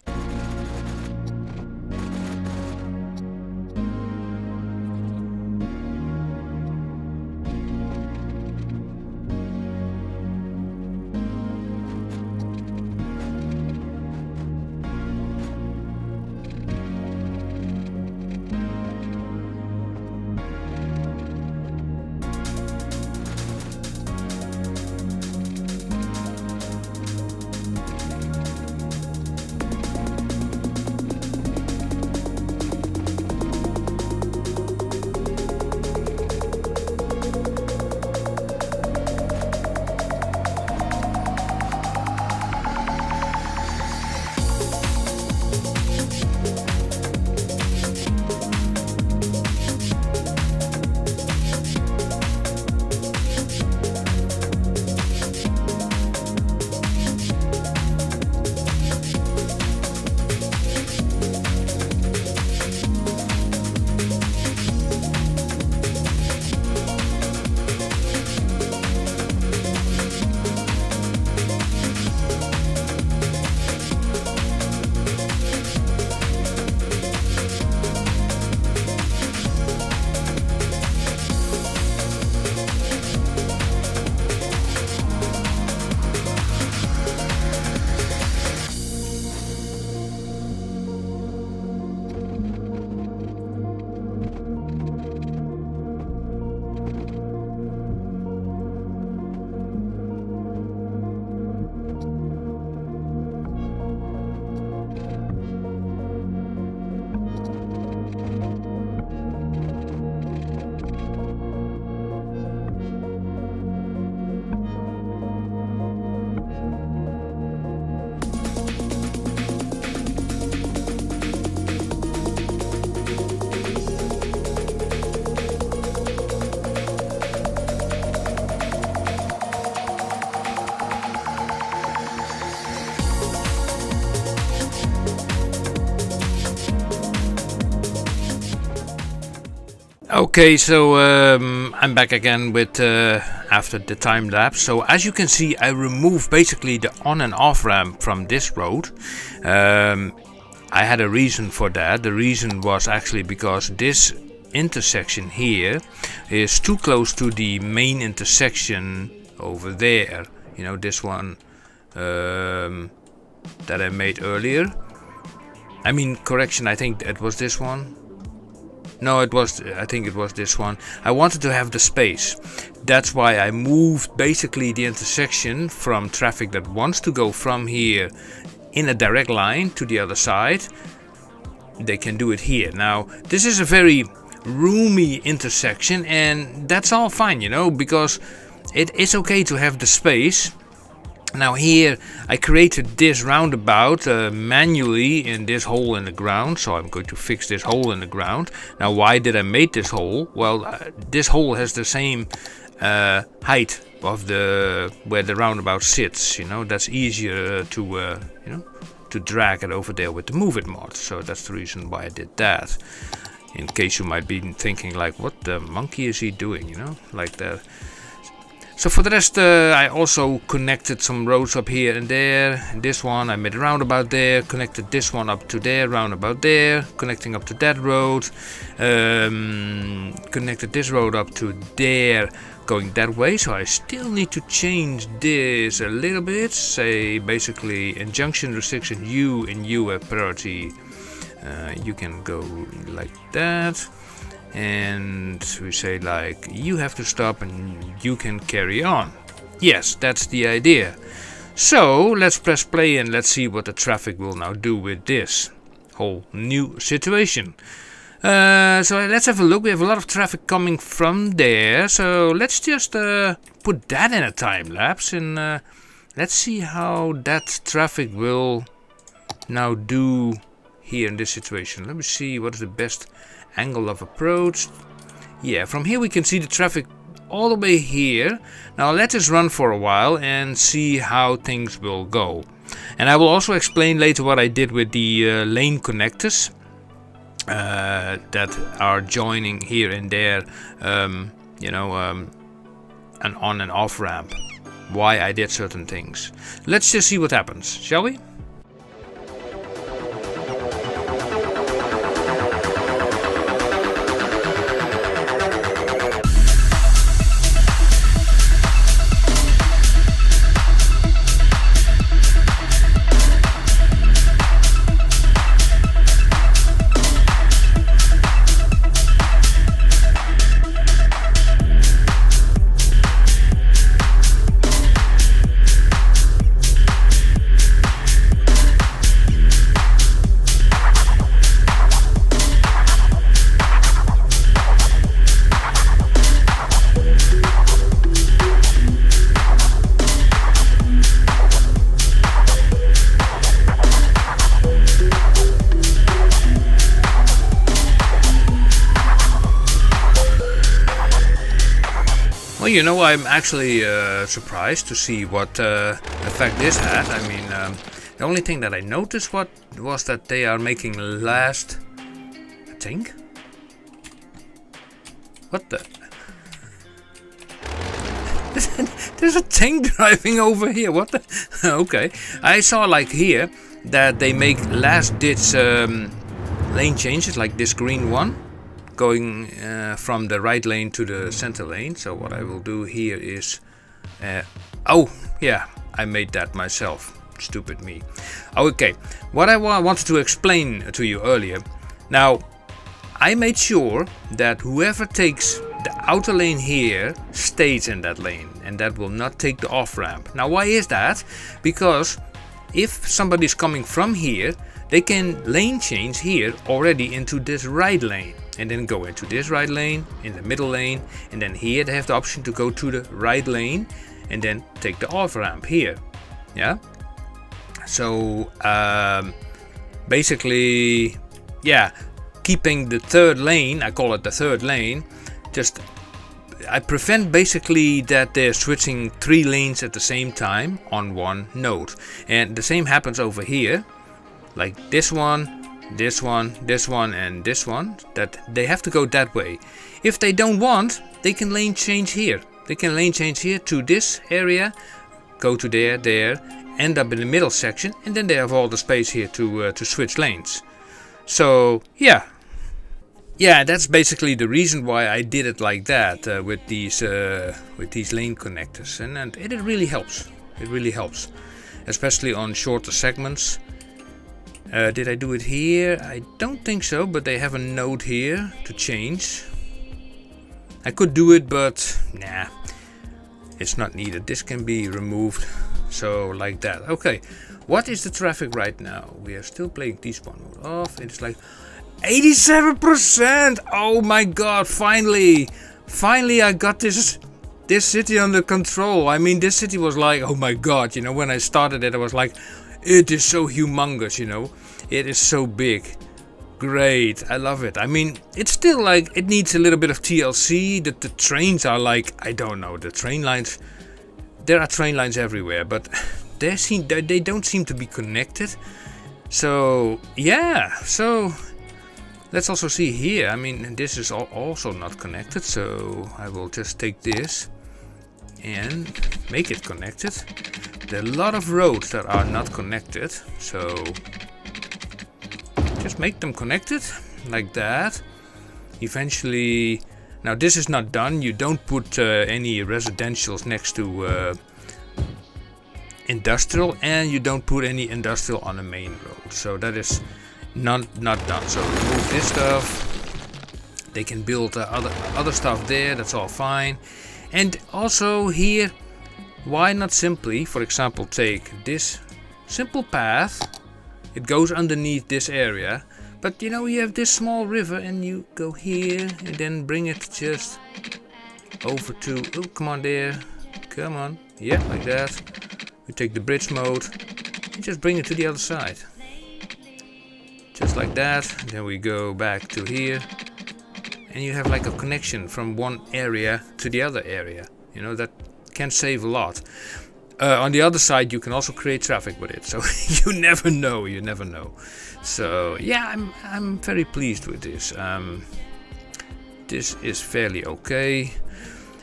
Okay, so I'm back again with after the time lapse. So as you can see, I removed basically the on and off ramp from this road. I had a reason for that. The reason was actually because this intersection here is too close to the main intersection over there. You know, this one that I made earlier. I mean, correction, I think it was this one. No, I think it was this one. I wanted to have the space. That's why I moved basically the intersection from traffic that wants to go from here in a direct line to the other side. They can do it here. Now, this is a very roomy intersection, and that's all fine, you know, because it is okay to have the space. Now here I created this roundabout manually in this hole in the ground, so I'm going to fix this hole in the ground. Now why did I make this hole? Well, this hole has the same height of where the roundabout sits. You know, that's easier to to drag it over there with the Move It mod. So that's the reason why I did that. In case you might be thinking like, what the monkey is he doing? You know, like that. So for the rest, I also connected some roads up here and there. This one, I made a roundabout there, connected this one up to there, roundabout there, connecting up to that road, connected this road up to there, going that way. So I still need to change this a little bit. Say basically in junction restriction U and U have priority. You can go like that. And we say like, you have to stop and you can carry on. Yes, that's the idea. So let's press play and let's see what the traffic will now do with this whole new situation. So let's have a look. We have a lot of traffic coming from there. So let's just put that in a time lapse and let's see how that traffic will now do here in this situation. Let me see what is the best angle of approach. Yeah, from here we can see the traffic all the way here. Now let us run for a while and see how things will go. And I will also explain later what I did with the lane connectors that are joining here and there, an on and off ramp. Why I did certain things. Let's just see what happens, shall we? Well, you know, I'm actually surprised to see what effect this had. I mean, the only thing that I noticed was that they are making last... I think? What the... There's a tank driving over here, what the... Okay, I saw like here that they make last ditch lane changes, like this green one. Going from the right lane to the center lane. So what I will do here is oh yeah, I made that myself, stupid me. Okay, what I wanted to explain to you earlier. Now I made sure that whoever takes the outer lane here stays in that lane, and that will not take the off ramp. Now why is that? Because if somebody's coming from here, they can lane change here already into this right lane, and then go into this right lane, in the middle lane, and then here they have the option to go to the right lane and then take the off ramp here. Yeah. So basically, yeah, keeping the third lane, I call it the third lane, just I prevent basically that they're switching 3 lanes at the same time on one node. And the same happens over here, like this one this one, and this one, that they have to go that way. If they don't want, they can lane change here. They can lane change here to this area, go to there, end up in the middle section, and then they have all the space here to switch lanes. So yeah, that's basically the reason why I did it like that with these lane connectors, and it really helps. It really helps, especially on shorter segments. Did I do it here? I don't think so, but they have a node here to change. I could do it, but nah, it's not needed. This can be removed, so like that. Okay, what is the traffic right now? We are still playing despawn mode off. It's like 87%. Oh my god, finally I got this city under control. I mean, this city was like, oh my god, you know, when I started it, I was like, it is so humongous, you know, it is so big. Great, I love it. I mean, it's still like, it needs a little bit of TLC. The trains are like, I don't know, the train lines, there are train lines everywhere, but they don't seem to be connected. So yeah, so let's also see here. I mean, this is also not connected, so I will just take this and make it connected. There are a lot of roads that are not connected, so just make them connected like that. Eventually, now this is not done. You don't put any residentials next to industrial, and you don't put any industrial on the main road. So that is not done. So remove this stuff. They can build other stuff there. That's all fine. And also here, why not simply, for example, take this simple path. It goes underneath this area, but you know, you have this small river, and you go here and then bring it just over to, oh, come on there, come on, yeah, like that. We take the bridge mode and just bring it to the other side, just like that. Then we go back to here, and you have like a connection from one area to the other area. You know, that can save a lot. On the other side, you can also create traffic with it, so you never know. So yeah, I'm very pleased with this. This is fairly okay.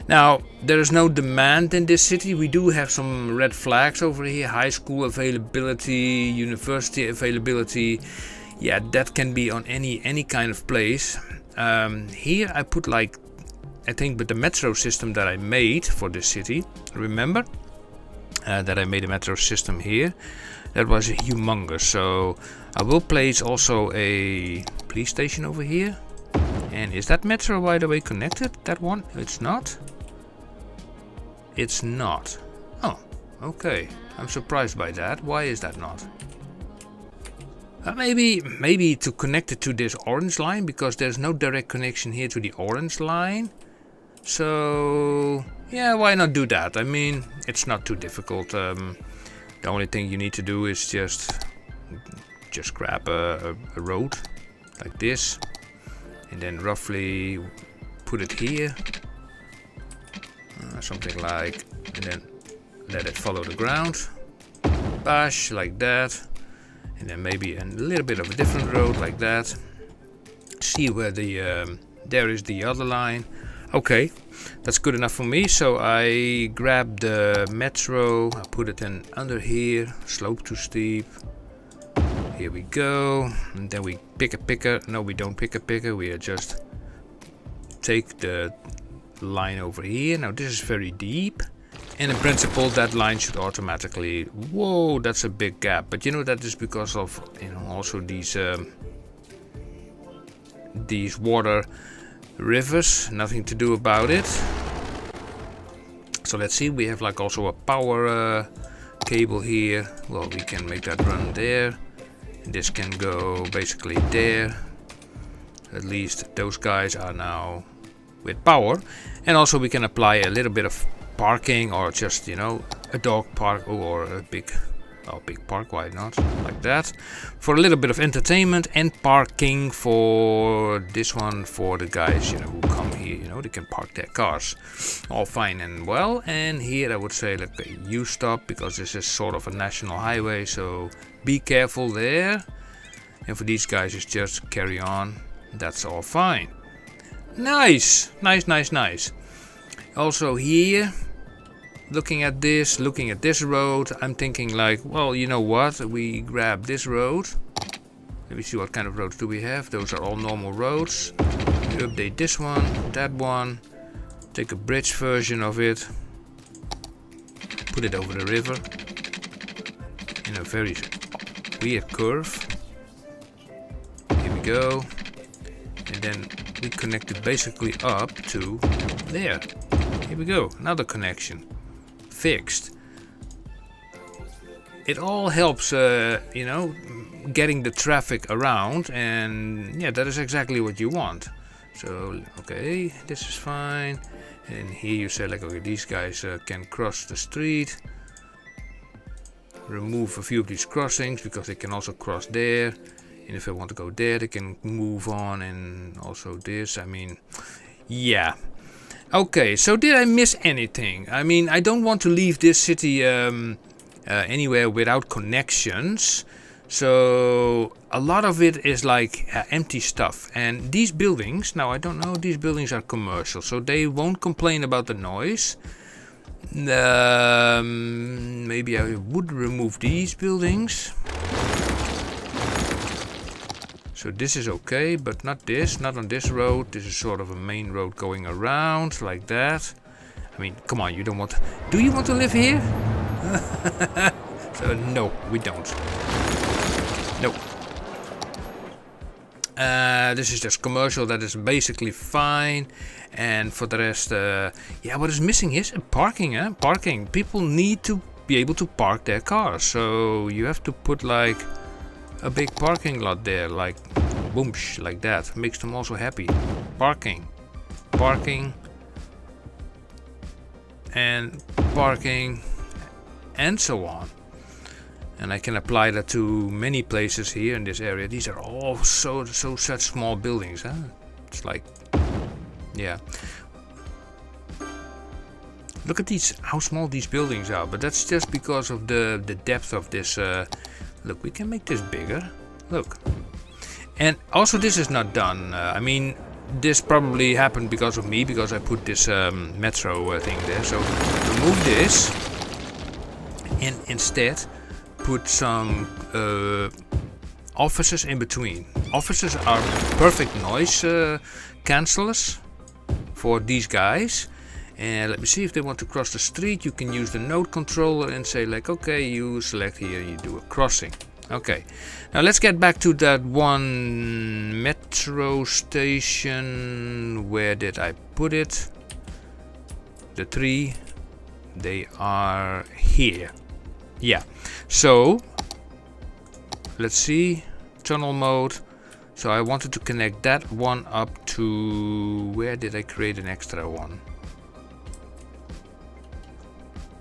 Now, there is no demand in this city. We do have some red flags over here. High school availability, university availability. Yeah, that can be on any kind of place. Here I put like, I think with the metro system that I made for this city. Remember that I made a metro system here. That was humongous. So I will place also a police station over here. And is that metro, by the way, connected? That one? It's not. It's not. Oh, okay. I'm surprised by that. Why is that not? Maybe to connect it to this orange line, because there's no direct connection here to the orange line. So yeah, why not do that? I mean, it's not too difficult. The only thing you need to do is just grab a road like this, and then roughly put it here, something like, and then let it follow the ground, bash like that, and then maybe a little bit of a different road like that. See where the there is the other line. Okay, that's good enough for me. So I grab the metro, I put it in under here, slope too steep. Here we go, and then we pick a picker. No, we don't pick a picker, we just take the line over here. Now this is very deep, and in principle that line should automatically, whoa, that's a big gap. But you know, that is because of, you know, also these water rivers, nothing to do about it. So let's see, we have like also a power cable here. Well, we can make that run there. This can go basically there. At least those guys are now with power. And also we can apply a little bit of parking, or just, you know, a dog park, or a big park, why not, like that, for a little bit of entertainment, and parking for this one for the guys, you know, who come here, you know, they can park their cars, all fine and well. And here I would say like a U-stop, because this is sort of a national highway, so be careful there. And for these guys, it's just carry on. That's all fine. Nice, nice, nice, nice. Also here, looking at this road, I'm thinking like, well, you know what? We grab this road. Let me see what kind of roads do we have. Those are all normal roads. We update this one, that one. Take a bridge version of it. Put it over the river. In a very weird curve. Here we go. And then we connect it basically up to there. Here we go. Another connection. Fixed. It all helps, you know, getting the traffic around, and yeah, that is exactly what you want. So, okay, this is fine. And here you say like, okay, these guys can cross the street. Remove a few of these crossings because they can also cross there. And if I want to go there, they can move on, and also this. I mean, yeah. Okay, so did I miss anything? I mean, I don't want to leave this city anywhere without connections. So a lot of it is like empty stuff. And these buildings, now I don't know, these buildings are commercial, so they won't complain about the noise. Maybe I would remove these buildings. So this is okay, but not this, not on this road. This is sort of a main road going around like that. I mean, come on, you don't want... Do you want to live here? So no, we don't. No. This is just commercial, that is basically fine. And for the rest, yeah, what is missing is parking, huh? Parking. People need to be able to park their cars. So you have to put like a big parking lot there, like boomsh, like that. Makes them also happy. Parking. Parking. And parking. And so on. And I can apply that to many places here in this area. These are all such small buildings, huh? It's like, yeah. Look at these, how small these buildings are. But that's just because of the depth of this. Look, we can make this bigger. Look. And also this is not done. I mean, this probably happened because of me, because I put this metro thing there. So remove this. And instead put some offices in between. Offices are perfect noise cancelers for these guys. And let me see if they want to cross the street. You can use the node controller and say like, okay, you select here, you do a crossing. Okay, now let's get back to that one metro station. Where did I put it? The three, they are here. Yeah, so let's see, tunnel mode. So I wanted to connect that one up to, where did I create an extra one?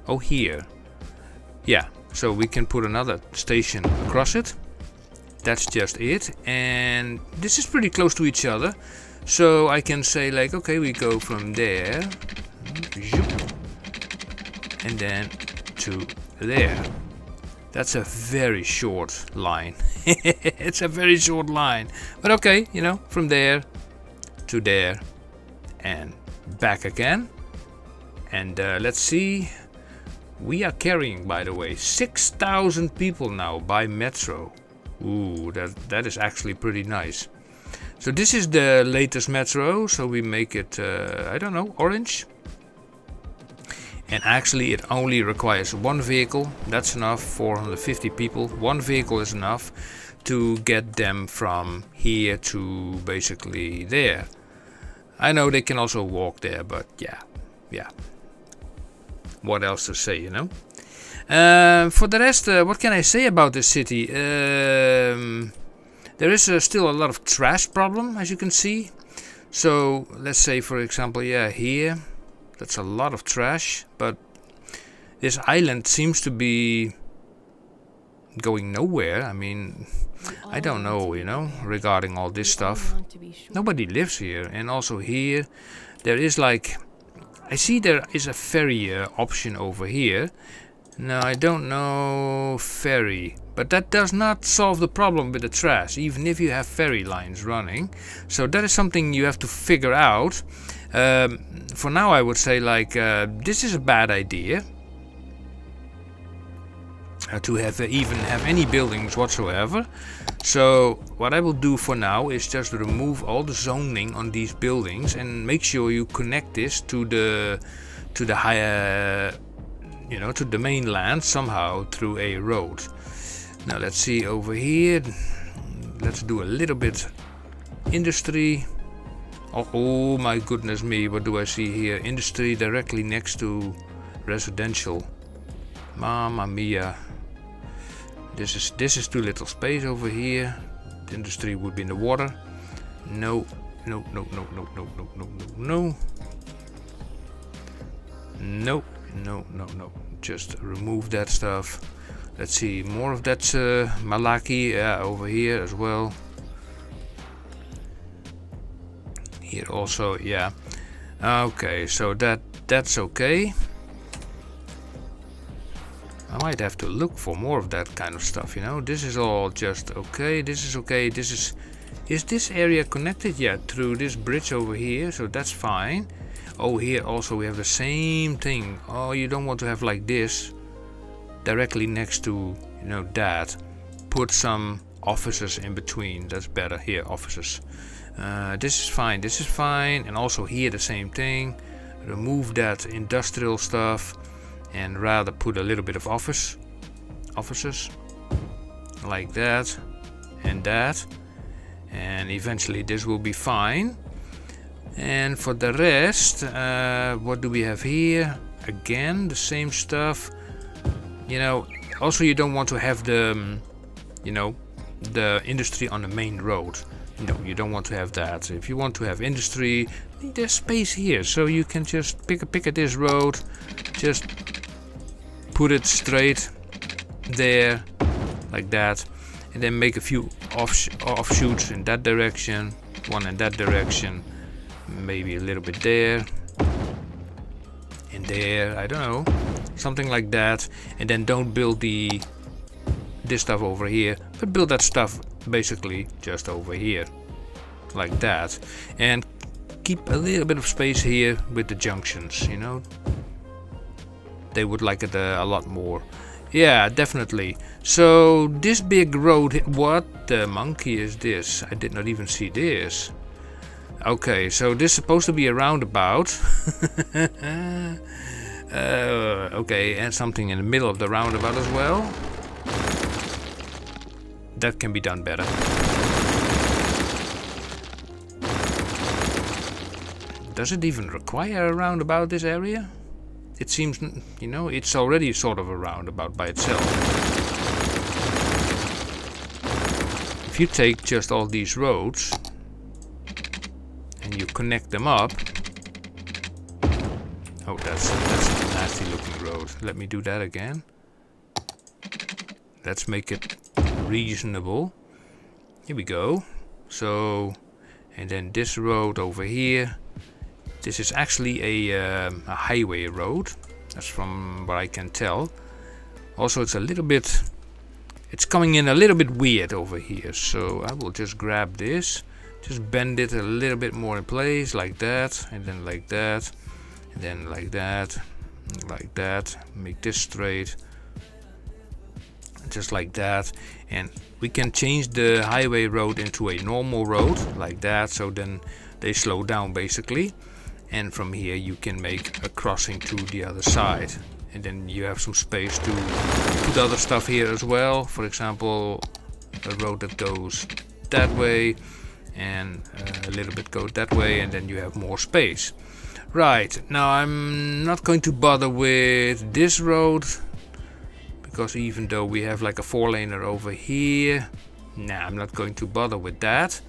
Oh, here. Yeah, so we can put another station across it. That's just it. And this is pretty close to each other. So I can say like, okay, we go from there. And then to there. That's a very short line. It's a very short line. But okay, you know, from there to there and back again. And let's see. We are carrying, by the way, 6,000 people now by metro. Ooh, that is actually pretty nice. So this is the latest metro. So we make it, I don't know, orange. And actually it only requires one vehicle. That's enough, 450 people. One vehicle is enough to get them from here to basically there. I know they can also walk there, but yeah. What else to say, you know? For the rest, what can I say about this city? There is still a lot of trash problem, as you can see. So let's say, for example, yeah, here. That's a lot of trash, but this island seems to be going nowhere. I mean, I don't know, you know, regarding all this stuff. Nobody lives here. And also here, there is like, I see there is a ferry option over here. Now, I don't know ferry, But that does not solve the problem with the trash, even if you have ferry lines running. So that is something you have to figure out. For now I would say like this is a bad idea. To even have any buildings whatsoever. So what I will do for now is just remove all the zoning on these buildings and make sure you connect this to the higher, you know, to the mainland somehow through a road. Now let's see over here. Let's do a little bit industry. Oh my goodness me, what do I see here? Industry directly next to residential. Mamma mia. This is too little space over here. The industry would be in the water. No. No. Just remove that stuff. Let's see, more of that Malaki over here as well. Here also, yeah. Okay, so that's okay. I might have to look for more of that kind of stuff, you know. This is all just okay. This is okay. Is this area connected? Yeah, through this bridge over here, so that's fine. Oh, here also we have the same thing. Oh, you don't want to have like this directly next to, you know, that. Put some offices in between. That's better. Here, offices. This is fine. This is fine. And also here the same thing. Remove that industrial stuff. And rather put a little bit of offices like that and that, and eventually this will be fine. And for the rest, what do we have here? Again, the same stuff. You know, also you don't want to have the, you know, the industry on the main road. No, you don't want to have that. If you want to have industry, there's space here, so you can just pick at this road, just put it straight there, like that, and then make a few offshoots in that direction, one in that direction, maybe a little bit there, and there, I don't know, something like that. And then don't build this stuff over here, but build that stuff basically just over here, like that, and keep a little bit of space here with the junctions, you know. They would like it a lot more. Yeah, definitely. So this big road, what the monkey is this? I did not even see this. Okay, so this is supposed to be a roundabout. Okay, and something in the middle of the roundabout as well. That can be done better. Does it even require a roundabout, this area? It seems, you know, it's already sort of a roundabout by itself. If you take just all these roads and you connect them up. Oh, that's a nasty looking road. Let me do that again. Let's make it reasonable. Here we go. So, and then this road over here. This is actually a highway road. That's from what I can tell. Also, it's a little bit, it's coming in a little bit weird over here. So I will just grab this, just bend it a little bit more in place, like that, and then like that, and then like that, like that. Make this straight, just like that. And we can change the highway road into a normal road, like that. So then they slow down basically. And from here you can make a crossing to the other side, and then you have some space to put other stuff here as well. For example, a road that goes that way and a little bit go that way, and then you have more space. Right, now I'm not going to bother with this road, because even though we have like a 4-laner over here, nah, I'm not going to bother with that.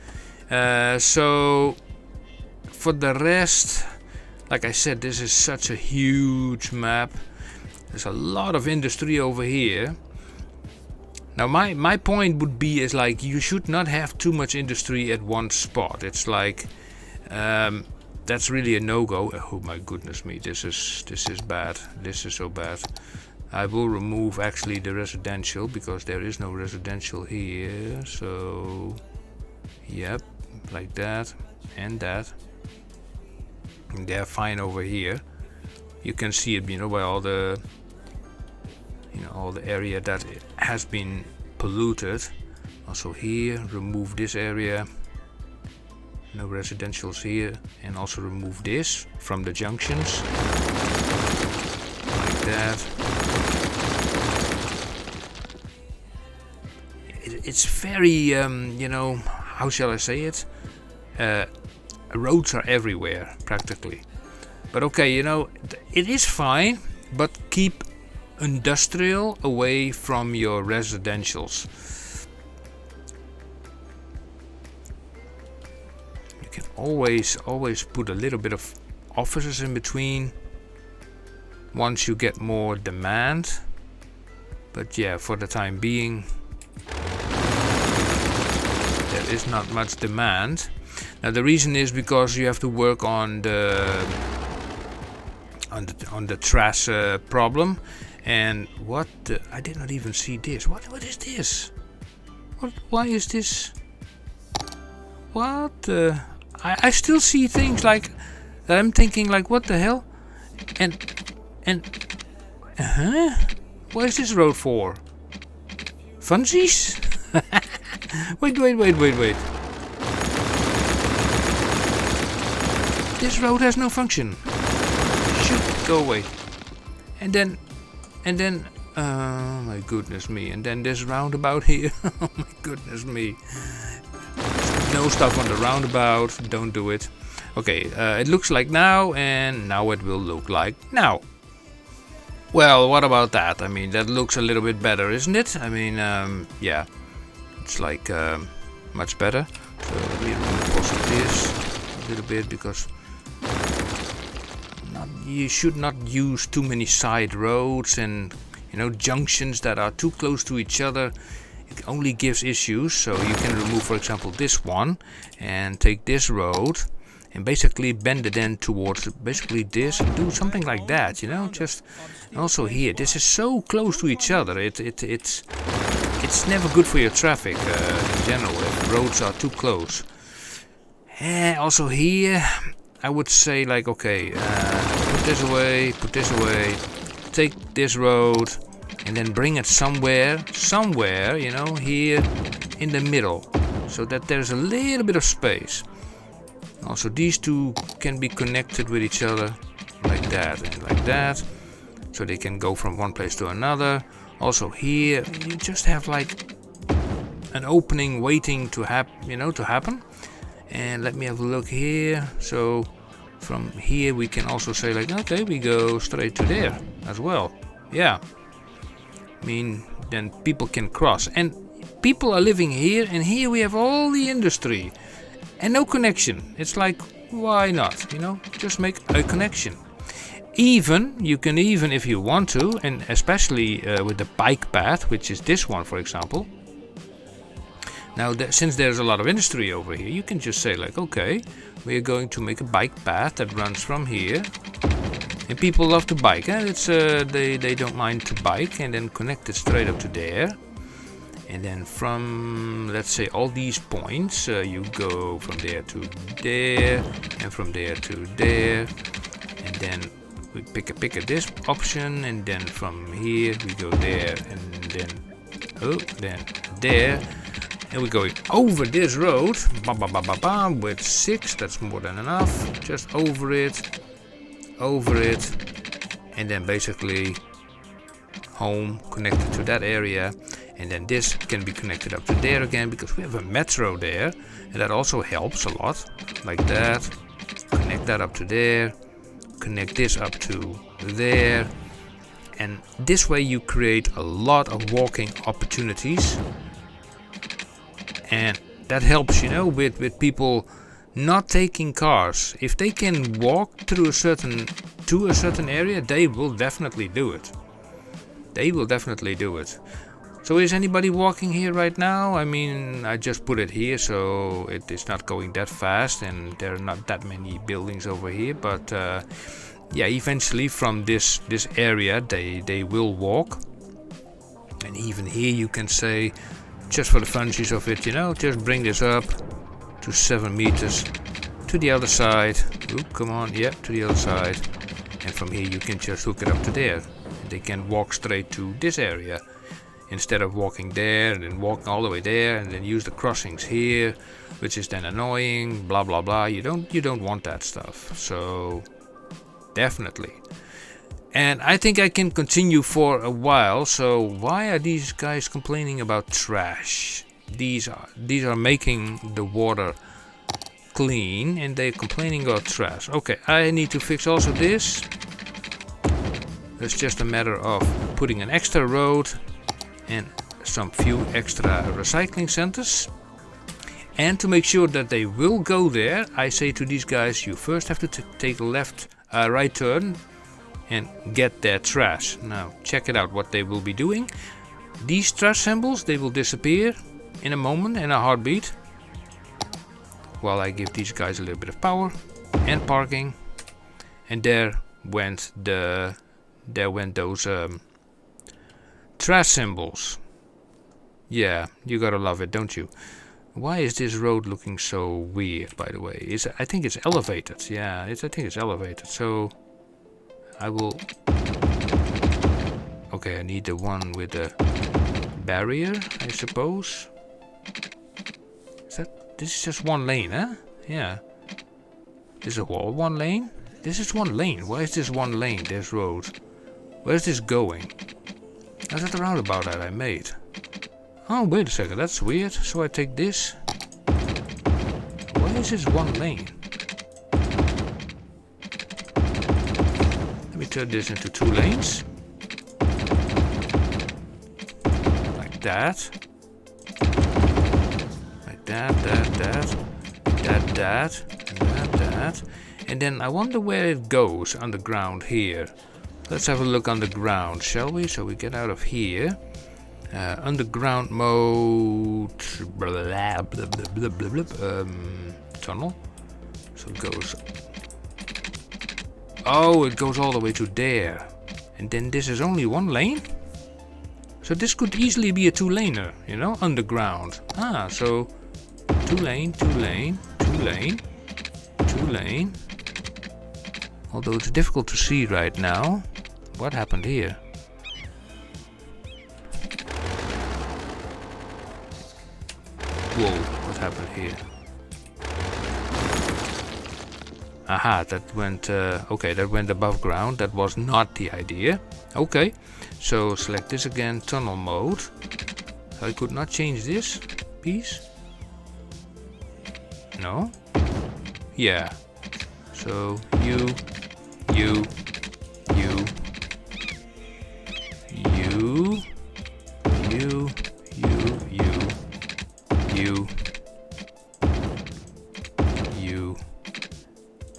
So for the rest, like I said, this is such a huge map. There's a lot of industry over here. Now my point would be is like you should not have too much industry at one spot. It's like that's really a no-go. Oh my goodness me, this is bad. This is so bad. I will remove actually the residential because there is no residential here. So yep, like that and that. And they're fine over here. You can see it, by all the, all the area that has been polluted. Also here, remove this area. No residentials here, and also remove this from the junctions. Like that. It's very, how shall I say it? Roads are everywhere, practically. But okay, it is fine, but keep industrial away from your residentials. You can always put a little bit of offices in between once you get more demand. But yeah, for the time being, there is not much demand. Now the reason is because you have to work on the trash problem. And what I did not even see this. What is this? Why is this? What? I still see things like that. I'm thinking like, what the hell? And what is this road for? Funsies? Wait. This road has no function. Shoot, go away. And then, oh my goodness me. And then this roundabout here. Oh my goodness me. No stuff on the roundabout. Don't do it. Okay, it looks like now, and now it will look like now. Well, what about that? I mean, that looks a little bit better, isn't it? I mean, yeah. It's like much better. So let me pause this a little bit because you should not use too many side roads and junctions that are too close to each other. It only gives issues. So you can remove, for example, this one and take this road and basically bend it then towards basically this and do something like that. Just also here. This is so close to each other. It's never good for your traffic in general if roads are too close. Also here, I would say like, okay, put this away, take this road, and then bring it somewhere, here in the middle, so that there's a little bit of space. Also, these two can be connected with each other, like that and like that, so they can go from one place to another. Also here, you just have like an opening waiting to happen. And let me have a look here. So from here we can also say like, okay, we go straight to there as well. Yeah. I mean, then people can cross. And people are living here, and here we have all the industry. And no connection. It's like, why not? Just make a connection. You can even, if you want to, and especially with the bike path, which is this one, for example. Now, since there's a lot of industry over here, you can just say like, okay, we're going to make a bike path that runs from here. And people love to bike. They don't mind to bike, and then connect it straight up to there. And then from, let's say, all these points, you go from there to there, and from there to there, and then we pick a this option, and then from here we go there, and then there, and we're going over this road, with 6. That's more than enough. Just over it, and then basically home connected to that area. And then this can be connected up to there again, because we have a metro there, and that also helps a lot. Like that. Connect that up to there. Connect this up to there. And this way you create a lot of walking opportunities. And that helps, with people not taking cars. If they can walk to a certain area, they will definitely do it. So is anybody walking here right now? I mean, I just put it here, so it is not going that fast, and there are not that many buildings over here. But yeah, eventually from this area they will walk. And even here you can say, just for the funsies of it, you know, just bring this up to 7 meters to the other side. Oop, come on, yeah, to the other side. And from here you can just hook it up to there. And they can walk straight to this area instead of walking there and then walking all the way there and then use the crossings here, which is then annoying, blah blah blah. You don't want that stuff. So definitely. And I think I can continue for a while. So why are these guys complaining about trash? These are making the water clean and they're complaining about trash. Okay, I need to fix also this. It's just a matter of putting an extra road and some few extra recycling centers. And to make sure that they will go there, I say to these guys, you first have to take a right turn and get their trash. Now check it out what they will be doing. These trash symbols, they will disappear in a moment, in a heartbeat, while I give these guys a little bit of power and parking. And there went those trash symbols. Yeah, you gotta love it, don't you? Why is this road looking so weird, by the way? I think it's elevated. Yeah, I think it's elevated. So I will... Okay, I need the one with the barrier, I suppose. This is just one lane, huh? Yeah. This is all one lane? This is one lane. Why is this one lane, this road? Where's this going? Is that the roundabout that I made? Oh, wait a second, that's weird. So I take this. Why is this one lane? Let me turn this into 2 lanes. Like that. Like that. And then I wonder where it goes underground here. Let's have a look underground, shall we? So we get out of here. Underground mode. Blah, blah, blah, blah, blah, blah, tunnel. So it goes. Oh, it goes all the way to there. And then this is only 1 lane? So this could easily be a 2-laner, you know, underground. Ah, so 2 lane, 2 lane, 2 lane, 2 lane. Although it's difficult to see right now. What happened here? Whoa, what happened here? Aha, that went, okay, that went above ground. That was not the idea. Okay, so select this again, tunnel mode. I could not change this piece. No? Yeah. So, you.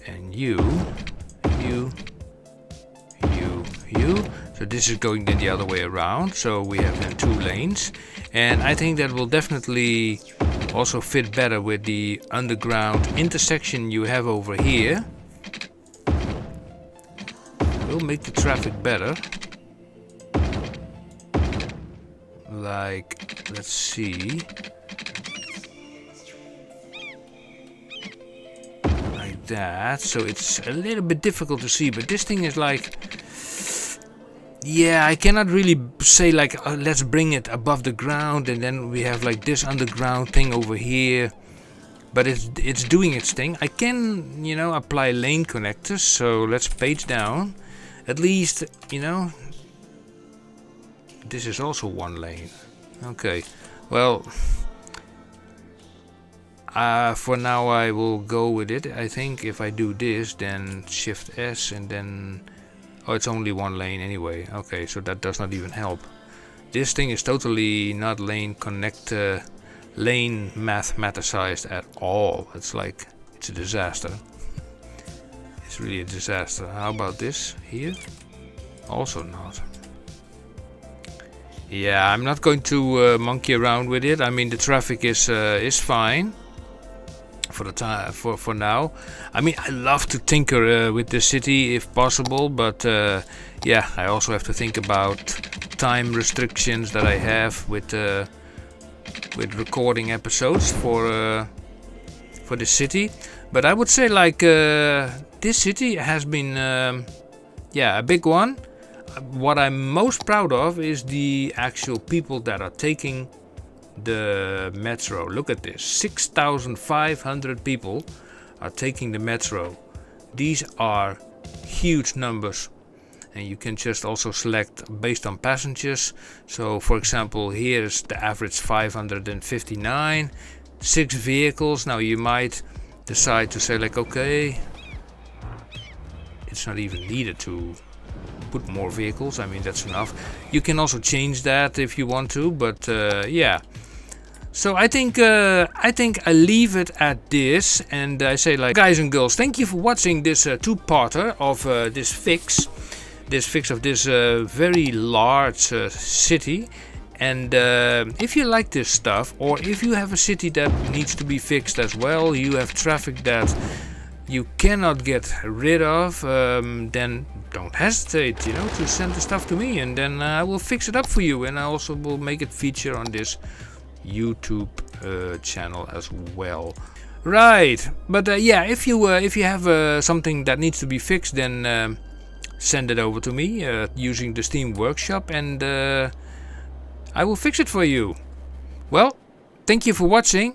And you. So this is going then the other way around. So we have then 2 lanes. And I think that will definitely also fit better with the underground intersection you have over here. Will make the traffic better. Like, let's see. Like that. So it's a little bit difficult to see, but this thing is like... Yeah, I cannot really say like, let's bring it above the ground and then we have like this underground thing over here. But it's doing its thing. I can, you know, apply lane connectors. So let's page down. At least, you know, this is also 1 lane. Okay, well, for now I will go with it. I think if I do this, then Shift S and then... Oh, it's only 1 lane anyway. Okay, so that does not even help. This thing is totally not lane mathematicized at all. It's like, it's a disaster. It's really a disaster. How about this here? Also not. Yeah, I'm not going to monkey around with it. I mean, the traffic is fine for the time for now. I mean, I love to tinker with the city if possible, but yeah, I also have to think about time restrictions that I have with recording episodes for the city. But I would say like this city has been yeah, a big one. What I'm most proud of is the actual people that are taking the metro. Look at this, 6,500 people are taking the metro. These are huge numbers, and you can just also select based on passengers. So for example, here's the average 559, 6 vehicles. Now you might decide to say like, okay, it's not even needed to put more vehicles. I mean, that's enough. You can also change that if you want to, but yeah. So I think I leave it at this, and I say like, guys and girls, thank you for watching this two-parter of this fix of this very large city. And if you like this stuff, or if you have a city that needs to be fixed as well, you have traffic that you cannot get rid of, then don't hesitate, you know, to send the stuff to me, and then I will fix it up for you, and I also will make it feature on this YouTube channel as well. Right, but yeah, if you have something that needs to be fixed, then send it over to me using the Steam Workshop, and I will fix it for you. Well, thank you for watching.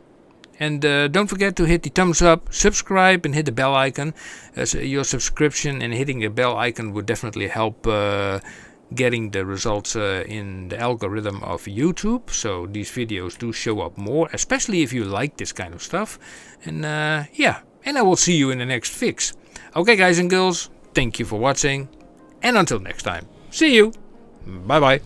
And don't forget to hit the thumbs up, subscribe, and hit the bell icon. As your subscription and hitting the bell icon would definitely help getting the results in the algorithm of YouTube. So these videos do show up more, especially if you like this kind of stuff. And yeah, and I will see you in the next fix. Okay, guys and girls, thank you for watching. And until next time, see you. Bye bye.